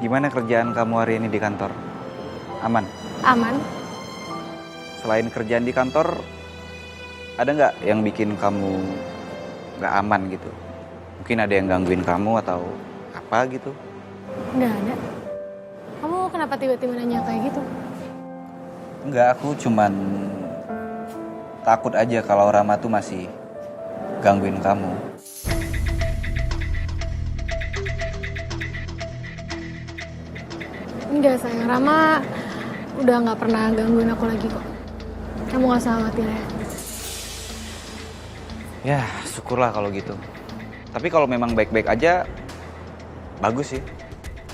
Gimana kerjaan kamu hari ini di kantor? Aman? Aman. Selain kerjaan di kantor, ada nggak yang bikin kamu nggak aman gitu? Mungkin ada yang gangguin kamu atau apa gitu? Nggak ada. Kamu kenapa tiba-tiba nanya kayak gitu? Enggak, aku cuman takut aja kalau Rama tuh masih gangguin kamu. Enggak sayang, Rama udah nggak pernah gangguin aku lagi kok. Kamu nggak usah khawatir ya. Ya, syukurlah kalau gitu. Tapi kalau memang baik-baik aja, bagus sih.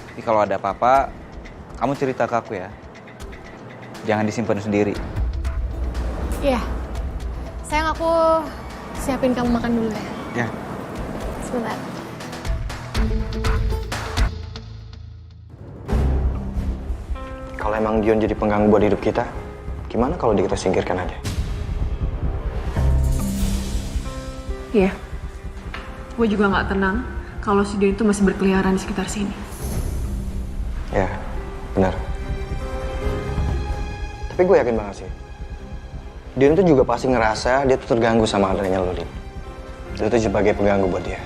Tapi kalau ada apa-apa, kamu cerita ke aku ya. Jangan disimpan sendiri. Iya. Sayang, aku siapin kamu makan dulu ya. Ya. Sebentar. Kalau emang Dion jadi pengganggu buat hidup kita, gimana kalau kita singkirkan aja? Iya. Gue juga nggak tenang kalau si Dion itu masih berkeliaran di sekitar sini. Ya, benar. Tapi gue yakin banget sih. Dion tuh juga pasti ngerasa dia tuh terganggu sama adanya lo, Din. Itu tuh sebagai pengganggu buat dia.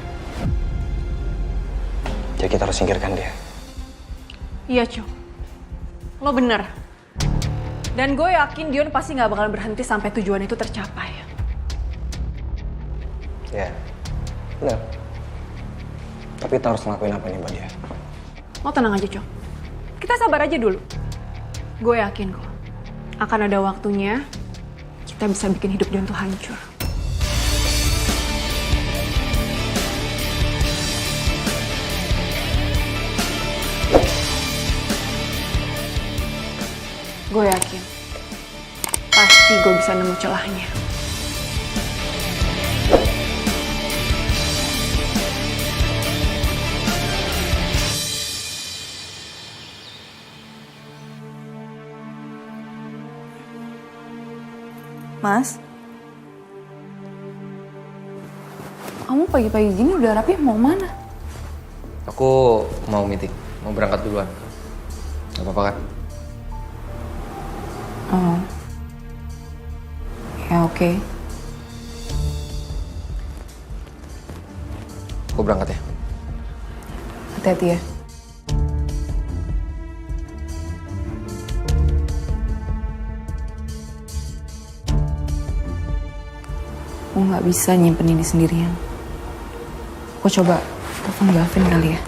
Jadi kita harus singkirkan dia. Iya, Cok. Lo bener. Dan gue yakin Dion pasti nggak bakalan berhenti sampai tujuan itu tercapai. Ya, benar. Tapi kita harus ngelakuin apa nih buat dia? Lo tenang aja, Cok. Kita sabar aja dulu. Gue yakin kok. Akan ada waktunya kita bisa bikin hidup Dion tuh hancur. Gue yakin. Pasti gue bisa nemu celahnya. Mas, kamu pagi-pagi gini udah rapi mau mana? Aku mau meeting, mau berangkat duluan. Gak apa-apa kan? Oh. Ya oke. Aku berangkat ya. Hati-hati ya. Aku nggak bisa nyimpen ini sendirian. Aku coba telepon Gavin kali ya.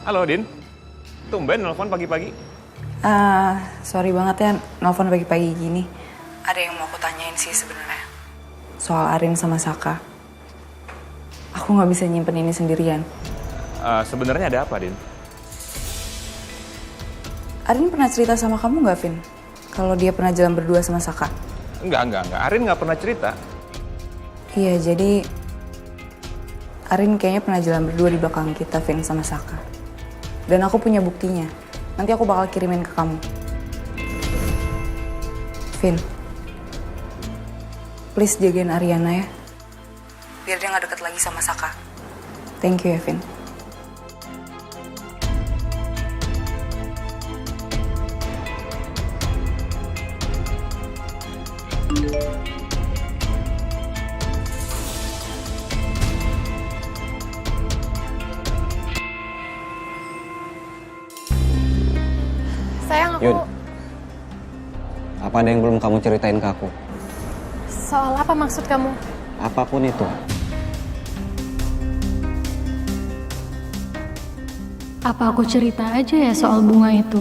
Halo, Din. Tumben nelfon pagi-pagi. Sorry banget ya, nelfon pagi-pagi gini. Ada yang mau aku tanyain sih sebenarnya. Soal Arin sama Saka. Aku nggak bisa nyimpen ini sendirian. Sebenarnya ada apa, Din? Arin pernah cerita sama kamu nggak, Vin? Kalau dia pernah jalan berdua sama Saka? Enggak. Arin nggak pernah cerita. Iya, jadi Arin kayaknya pernah jalan berdua di belakang kita, Vin, sama Saka. Dan aku punya buktinya. Nanti aku bakal kirimin ke kamu. Vin, please jagain Ariana ya. Biar dia gak deket lagi sama Saka. Thank you ya, Vin. Yun, apa ada yang belum kamu ceritain ke aku? Soal apa maksud kamu? Apapun itu. Apa aku cerita aja ya soal bunga itu?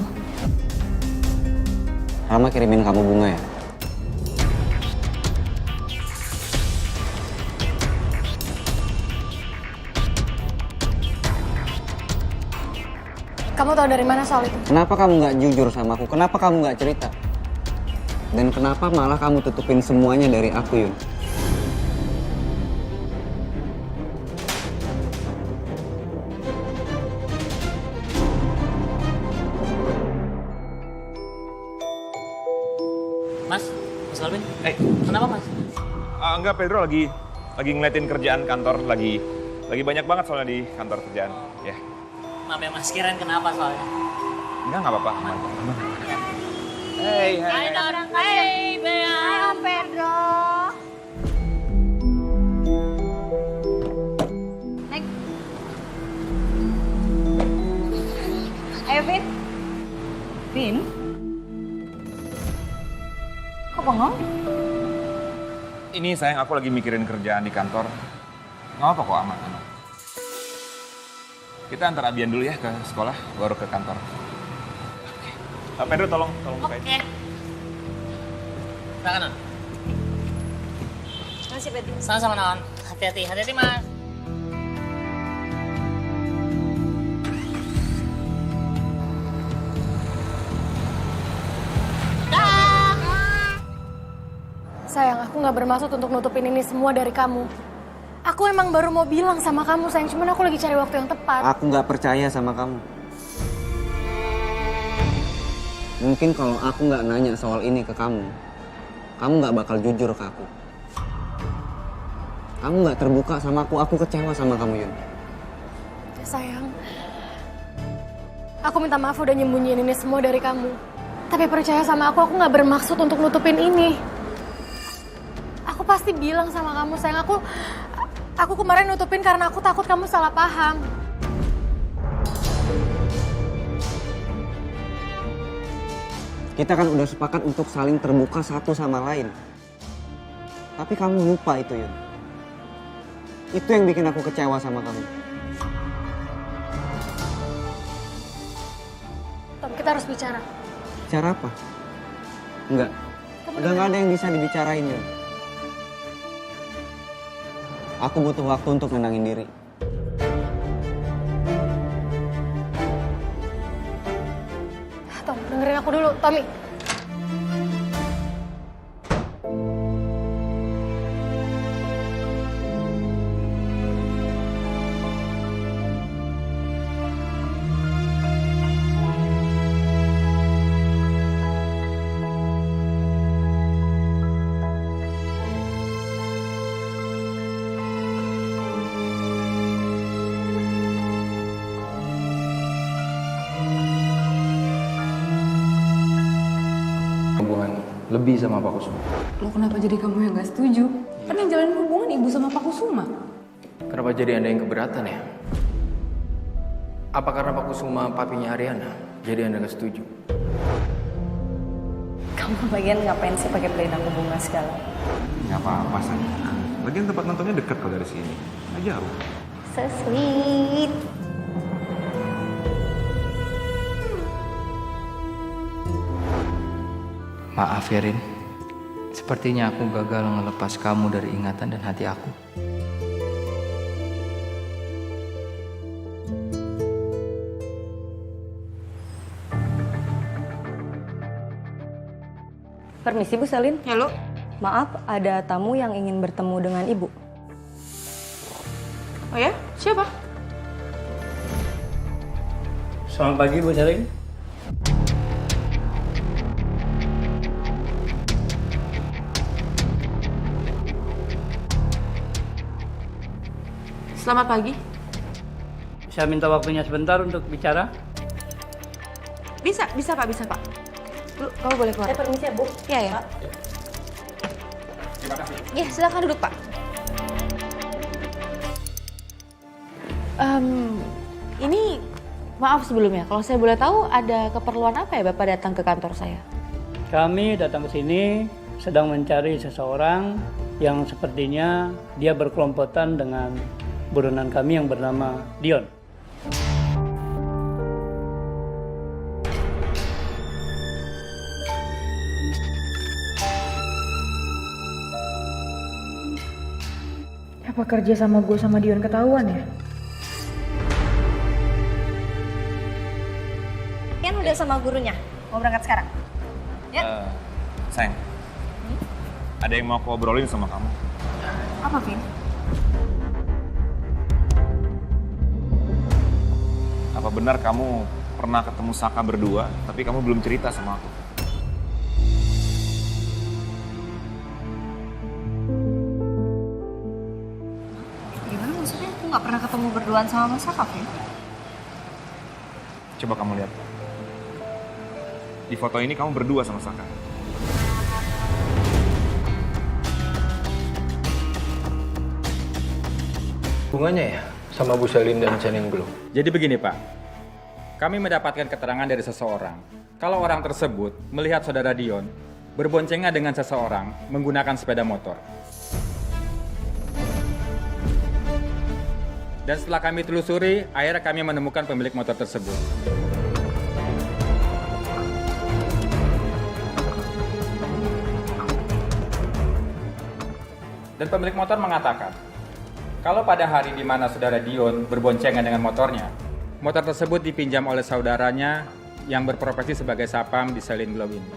Rama kirimin kamu bunga ya? Kamu tahu dari mana soal itu? Kenapa kamu nggak jujur sama aku? Kenapa kamu nggak cerita? Dan kenapa malah kamu tutupin semuanya dari aku, Yun? Mas Alvin. Kenapa Mas? Enggak, Pedro lagi ngeliatin kerjaan kantor, lagi banyak banget soalnya di kantor kerjaan. Ya. Maaf ya Mas, kirain kenapa soalnya? Enggak apa-apa. Aman. Hai Orang Hai, Bea. Hai, Om Pedro. Naik. Ayo, Vin. Vin? Kok bengong? Ini sayang, aku lagi mikirin kerjaan di kantor. Nggak apa kok, aman. Kita antar Abian dulu ya ke sekolah, baru ke kantor. Oke. Pedro tolong bukain. Oke. Silakan, Non. Makasih, Pedro. Sama-sama, Non. Hati-hati Mas. Sayang, aku nggak bermaksud untuk nutupin ini semua dari kamu. Aku emang baru mau bilang sama kamu, sayang. Cuman aku lagi cari waktu yang tepat. Aku nggak percaya sama kamu. Mungkin kalau aku nggak nanya soal ini ke kamu nggak bakal jujur ke aku. Kamu nggak terbuka sama aku kecewa sama kamu, Yun. Sayang, aku minta maaf udah nyembunyiin ini semua dari kamu. Tapi percaya sama aku nggak bermaksud untuk nutupin ini. Aku pasti bilang sama kamu, sayang. Aku kemarin nutupin karena aku takut kamu salah paham. Kita kan udah sepakat untuk saling terbuka satu sama lain. Tapi kamu lupa itu, Yun. Itu yang bikin aku kecewa sama kamu. Tom, kita harus bicara. Bicara apa? Enggak. Udah nggak ada yang bisa dibicarain, Yun. Aku butuh waktu untuk nenangin diri. Tom, dengerin aku dulu, Tommy. Lebih sama Pak Kusuma. Lo kenapa jadi kamu yang gak setuju? Kan yang jalanin hubungan ibu sama Pak Kusuma. Kenapa jadi Anda yang keberatan ya? Apa karena Pak Kusuma papinya Ariana? Jadi Anda gak setuju? Kamu bagian ngapain sih pakai pelindang bunga segala? Nggak apa-apa, sayang. Lagian tempat nontonnya dekat kok dari sini. Nggak jauh. So sweet. Maaf ya, Rin. Sepertinya aku gagal ngelepas kamu dari ingatan dan hati aku. Permisi, Bu Selin. Halo. Maaf, ada tamu yang ingin bertemu dengan Ibu. Oh ya? Siapa? Selamat pagi Bu Selin. Selamat pagi. Bisa minta waktunya sebentar untuk bicara? Bisa Pak. Lu, kamu boleh keluar. Saya permisi ya, Bu. Iya ya. Terima kasih. Ya, silakan duduk Pak. Ini Maaf sebelumnya, kalau saya boleh tahu ada keperluan apa ya Bapak datang ke kantor saya? Kami datang ke sini sedang mencari seseorang yang sepertinya dia berkelompotan dengan buronan kami yang bernama Dion. Apa kerja sama gue sama Dion ketahuan ya? Kan udah sama gurunya, mau berangkat sekarang? Ya? Sayang, ada yang mau aku obrolin sama kamu. Apa, Vin? Apa benar kamu pernah ketemu Saka berdua, tapi kamu belum cerita sama aku? Gimana maksudnya? Aku nggak pernah ketemu berduaan sama Mas Saka, Vin. Coba kamu lihat. Di foto ini kamu berdua sama Saka. Hubungannya ya sama Bu Selin dan Janin Glow. Jadi begini Pak, kami mendapatkan keterangan dari seseorang. Kalau orang tersebut melihat saudara Dion berboncengan dengan seseorang menggunakan sepeda motor. Dan setelah kami telusuri, akhirnya kami menemukan pemilik motor tersebut. Dan pemilik motor mengatakan, kalau pada hari di mana saudara Dion berboncengan dengan motornya, motor tersebut dipinjam oleh saudaranya yang berprofesi sebagai sapam di Selin Glow ini.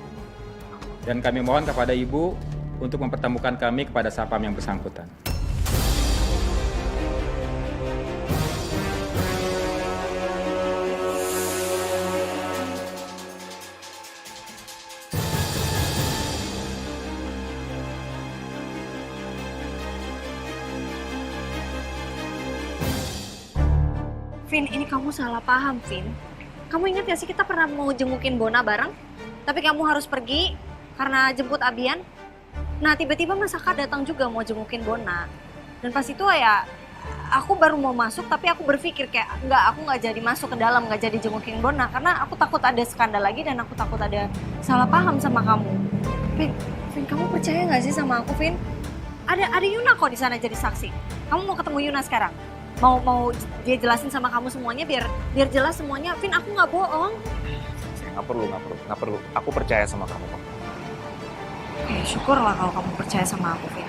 Dan kami mohon kepada Ibu untuk mempertemukan kami kepada sapam yang bersangkutan. Vin, ini kamu salah paham, Vin. Kamu ingat gak sih kita pernah mau jengukin Bona bareng? Tapi kamu harus pergi karena jemput Abian. Nah, tiba-tiba Mas Saka datang juga mau jengukin Bona. Dan pas itu ya, aku baru mau masuk tapi aku berpikir kayak, aku nggak jadi masuk ke dalam, nggak jadi jengukin Bona. Karena aku takut ada skandal lagi dan aku takut ada salah paham sama kamu. Vin, kamu percaya nggak sih sama aku, Vin? Ada Yuna kok di sana jadi saksi. Kamu mau ketemu Yuna sekarang? Mau dia jelasin sama kamu semuanya biar jelas semuanya. Vin, aku nggak bohong. Nggak perlu. Aku percaya sama kamu kok. Oke, syukurlah kalau kamu percaya sama aku, Vin.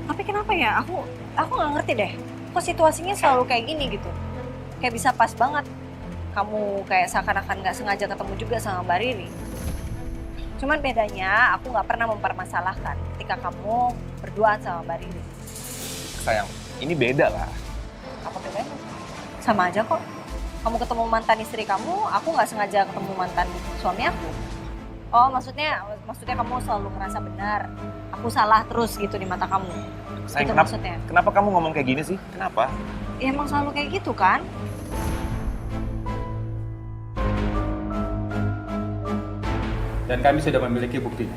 Tapi kenapa ya? Aku nggak ngerti deh. Kok situasinya selalu kayak gini gitu? Kayak bisa pas banget. Kamu kayak seakan-akan nggak sengaja ketemu juga sama Mbak Riri. Cuman bedanya aku nggak pernah mempermasalahkan ketika kamu berduaan sama Mbak Riri. Sayang, ini beda lah. Apa bedanya? Sama aja kok. Kamu ketemu mantan istri kamu, aku nggak sengaja ketemu mantan suami aku. Oh, maksudnya kamu selalu merasa benar. Aku salah terus gitu di mata kamu. Sayang, itu maksudnya. Kenapa kamu ngomong kayak gini sih? Kenapa? Ya emang selalu kayak gitu kan? Dan kami sudah memiliki buktinya.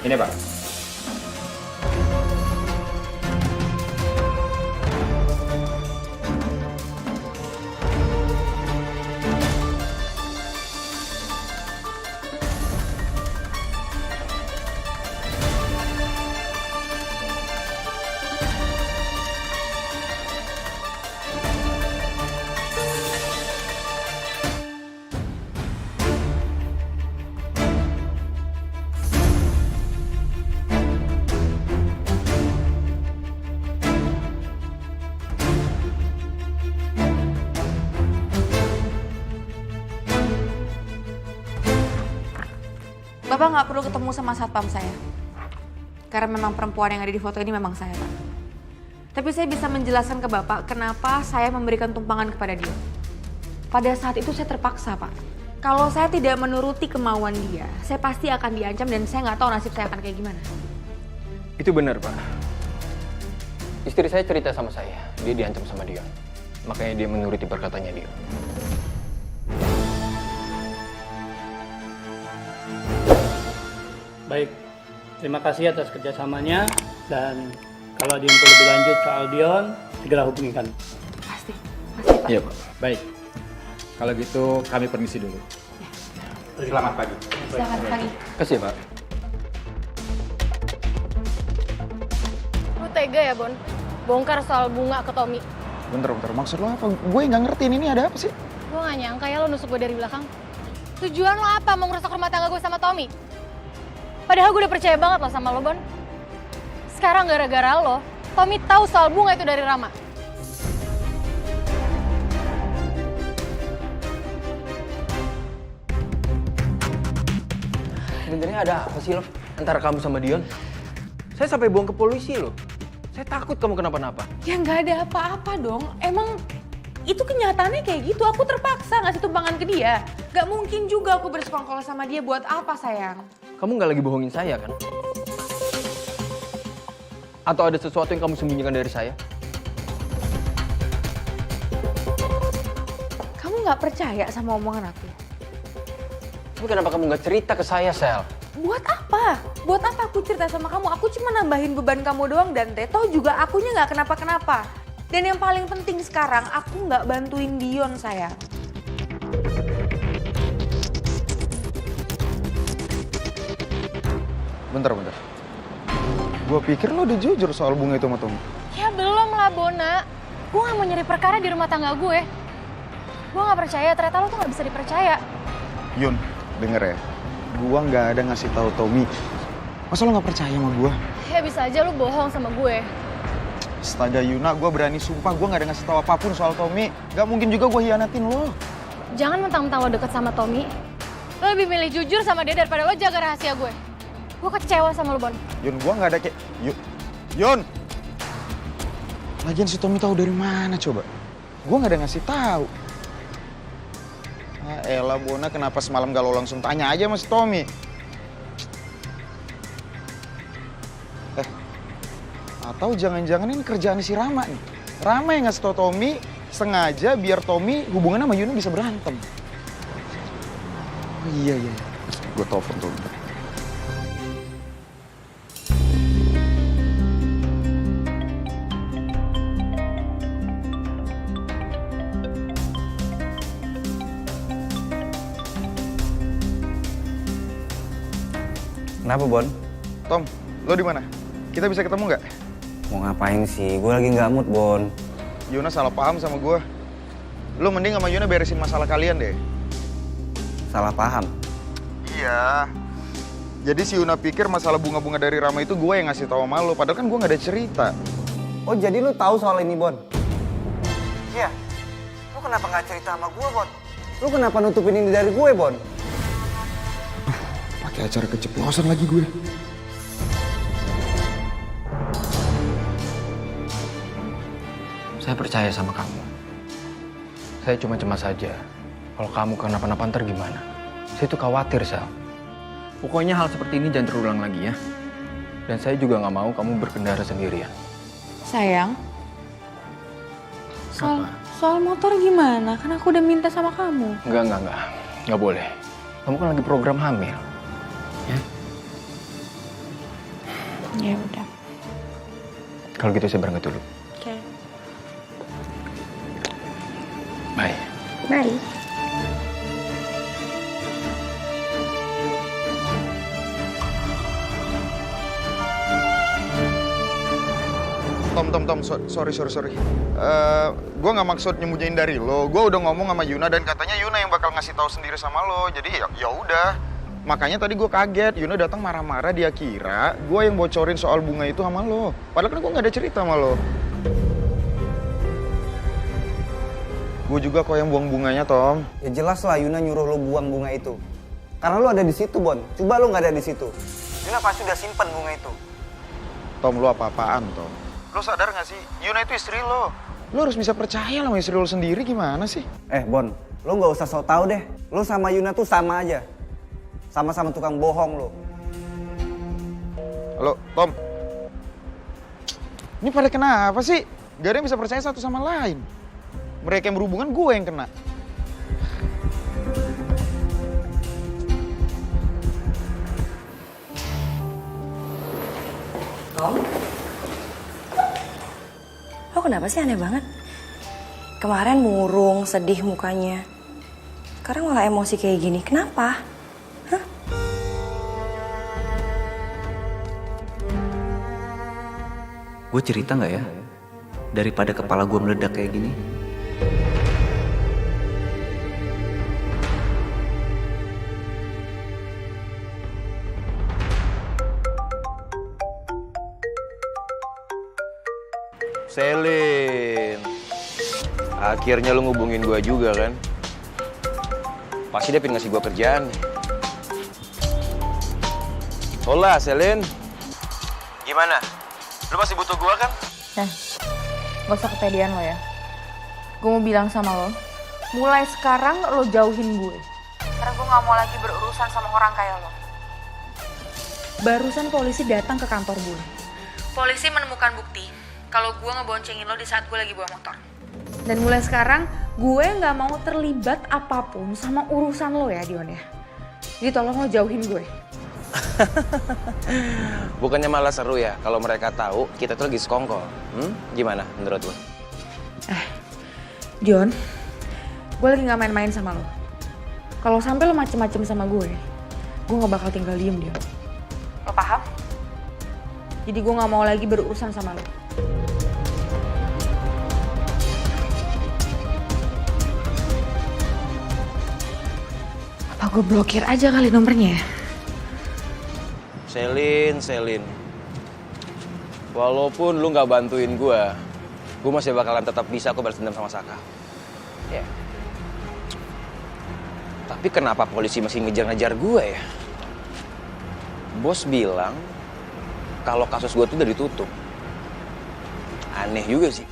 Ini Pak. Bapak nggak perlu ketemu sama satpam saya. Karena memang perempuan yang ada di foto ini memang saya, Pak. Tapi saya bisa menjelaskan ke Bapak kenapa saya memberikan tumpangan kepada dia. Pada saat itu saya terpaksa, Pak. Kalau saya tidak menuruti kemauan dia, saya pasti akan diancam dan saya nggak tahu nasib saya akan kayak gimana. Itu benar, Pak. Istri saya cerita sama saya, dia diancam sama Dion. Makanya dia menuruti perkataannya Dion. Baik, Terima kasih atas kerjasamanya, dan kalau ada info lebih lanjut soal Dion, segera hubungi kami. Pasti. Iya Pak. Baik. Kalau gitu kami permisi dulu. Selamat pagi. Selamat pagi. Kasih ya, Pak. Lu tega ya, Bon? Bongkar soal bunga ke Tommy. Bentar, maksud lo apa? Gue nggak ngertiin ini ada apa sih? Gue gak nyangka ya lo nusuk gue dari belakang. Tujuan lo apa? Mau ngerusak rumah tangga gue sama Tommy? Padahal gue udah percaya banget lo sama lo, Bon. Sekarang gara-gara lo, Tommy tahu soal bunga itu dari Rama. Sebenarnya ada apa sih, Love, antara kamu sama Dion? Saya sampai buang ke polisi loh. Saya takut kamu kenapa-napa. Ya nggak ada apa-apa dong. Emang itu kenyataannya kayak gitu. Aku terpaksa ngasih tumpangan ke dia. Gak mungkin juga aku bersekongkol sama dia. Buat apa, sayang? Kamu nggak lagi bohongin saya kan? Atau ada sesuatu yang kamu sembunyikan dari saya? Kamu nggak percaya sama omongan aku? Tapi kenapa kamu nggak cerita ke saya, Sel? Buat apa? Buat apa aku cerita sama kamu? Aku cuma nambahin beban kamu doang, dan toh juga akunya nggak kenapa-kenapa. Dan yang paling penting sekarang, aku nggak bantuin Dion, sayang. Bentar. Gue pikir lo udah jujur soal bunga itu sama Tommy. Ya belum lah, Bona. Gue gak mau nyari perkara di rumah tangga gue. Gue gak percaya, ternyata lo tuh gak bisa dipercaya. Yun, denger ya. Gue nggak ada ngasih tahu Tommy. Masa lo nggak percaya sama gue? Ya bisa aja lo bohong sama gue. Astaga Yuna, gue berani sumpah gue nggak ada ngasih tahu apapun soal Tommy. Gak mungkin juga gue hianatin lo. Jangan mentang-mentang lo deket sama Tommy. Lo lebih milih jujur sama dia daripada lo jaga rahasia gue. Gue kecewa sama lo, Bon. Yun, gue nggak ada kayak... Yun! Lagian si Tommy tahu dari mana coba? Gue nggak ada ngasih tahu. Ah, elah Bona, kenapa semalam gak lo langsung tanya aja sama si Tommy? Atau jangan-jangan ini kerjaan si Rama nih? Rama yang ngasih tau Tommy sengaja biar Tommy hubungannya sama Yuna bisa berantem. Oh iya. Gue telepon tuh. Kenapa, Bon? Tom, lo di mana? Kita bisa ketemu nggak? Mau ngapain sih? Gue lagi nggak mood, Bon. Yuna salah paham sama gue. Lo mending sama Yuna beresin masalah kalian deh. Salah paham? Iya. Jadi si Yuna pikir masalah bunga-bunga dari Rama itu gue yang ngasih tahu sama lo. Padahal kan gue nggak ada cerita. Oh, jadi lo tahu soal ini, Bon? Iya. Lo kenapa nggak cerita sama gue, Bon? Lo kenapa nutupin ini dari gue, Bon? Pakai acara keceplosan lagi gue. Saya percaya sama kamu. Saya cuma cemas saja. Kalau kamu kenapa-napa ntar gimana? Saya tuh khawatir, Sal. Pokoknya hal seperti ini jangan terulang lagi ya. Dan saya juga nggak mau kamu berkendara sendirian. Sayang, soal motor gimana? Kan aku udah minta sama kamu. Enggak. Nggak boleh. Kamu kan lagi program hamil. Ya? Ya udah. Kalau gitu saya berangkat dulu. Oke. Bye. Bye. Tom, sorry. Gue nggak maksud nyembunyiin dari lo. Gue udah ngomong sama Yuna dan katanya Yuna yang bakal ngasih tahu sendiri sama lo. Jadi ya udah. Makanya tadi gue kaget. Yuna datang marah-marah, dia kira gue yang bocorin soal bunga itu sama lo. Padahal kan gue nggak ada cerita sama lo. Gue juga kok yang buang bunganya, Tom. Ya jelas lah Yuna nyuruh lo buang bunga itu. Karena lo ada di situ, Bon. Coba lo nggak ada di situ. Yuna pasti udah simpen bunga itu. Tom, lo apa-apaan, Tom? Lo sadar nggak sih? Yuna itu istri lo. Lo harus bisa percaya sama istri lo sendiri, gimana sih? Bon, lo nggak usah sok tau deh. Lo sama Yuna tuh sama aja. Sama-sama tukang bohong lo. Halo, Tom. Ini pada kenapa sih? Gak ada yang bisa percaya satu sama lain. Mereka yang berhubungan, gue yang kena. Om? Lo kenapa sih aneh banget? Kemarin murung, sedih mukanya. Sekarang malah emosi kayak gini. Kenapa? Hah? Gue cerita nggak ya? Daripada kepala gue meledak kayak gini. Selin, akhirnya lu ngubungin gue juga kan? Pasti dia pengen ngasih gue kerjaan nih. Hola, Selin. Gimana? Lu masih butuh gue kan? Gak usah kepedean lo ya. Gue mau bilang sama lo, mulai sekarang lo jauhin gue. Karena gue gak mau lagi berurusan sama orang kayak lo. Barusan polisi datang ke kantor gue. Polisi menemukan bukti kalau gue ngeboncengin lo di saat gue lagi bawa motor. Dan mulai sekarang, gue gak mau terlibat apapun sama urusan lo ya, Dion ya. Jadi tolong lo jauhin gue. Bukannya malah seru ya kalau mereka tahu kita tuh lagi sekongkol. Gimana menurut lo? Dion, gue lagi gak main-main sama lo. Kalau sampai lo macem-macem sama gue gak bakal tinggal diem, Dion. Lo paham? Jadi gue gak mau lagi berurusan sama lo. Apa gue blokir aja kali nomornya ya? Selin. Walaupun lu gak bantuin gue masih bakalan tetap bisa aku balas dendam sama Saka. Ya. Tapi kenapa polisi masih ngejar-ngejar gue ya? Bos bilang kalau kasus gue tuh udah ditutup. Aneh juga sih.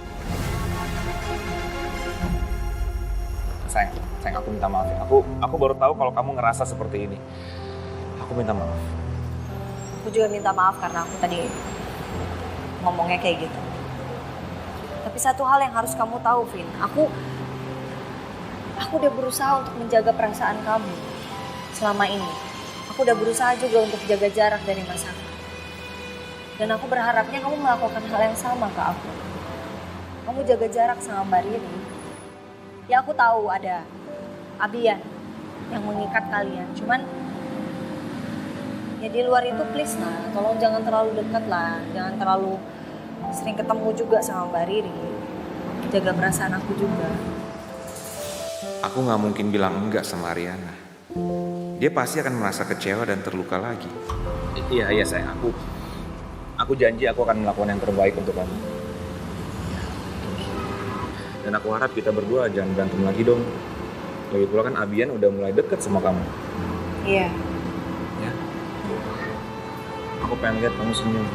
Sayang, aku minta maaf ya. Aku baru tahu kalau kamu ngerasa seperti ini. Aku minta maaf. Aku juga minta maaf karena aku tadi ngomongnya kayak gitu. Tapi satu hal yang harus kamu tahu, Vin. Aku udah berusaha untuk menjaga perasaan kamu selama ini. Aku udah berusaha juga untuk jaga jarak dari Mas Saka. Dan aku berharapnya kamu melakukan hal yang sama ke aku. Kamu jaga jarak sama Mbak Riri. Ya aku tahu ada Abian yang mengikat kalian. Cuman ya di luar itu please lah, tolong jangan terlalu dekat lah. Jangan terlalu sering ketemu juga sama Mbak Riri. Jaga perasaan aku juga. Aku gak mungkin bilang enggak sama Ariana. Dia pasti akan merasa kecewa dan terluka lagi. Iya sayang, aku janji aku akan melakukan yang terbaik untuk kamu. Dan aku harap kita berdua jangan berantem lagi dong. Lagi pula kan Abian udah mulai deket sama kamu. Iya. Ya. Aku pengen lihat kamu senyum.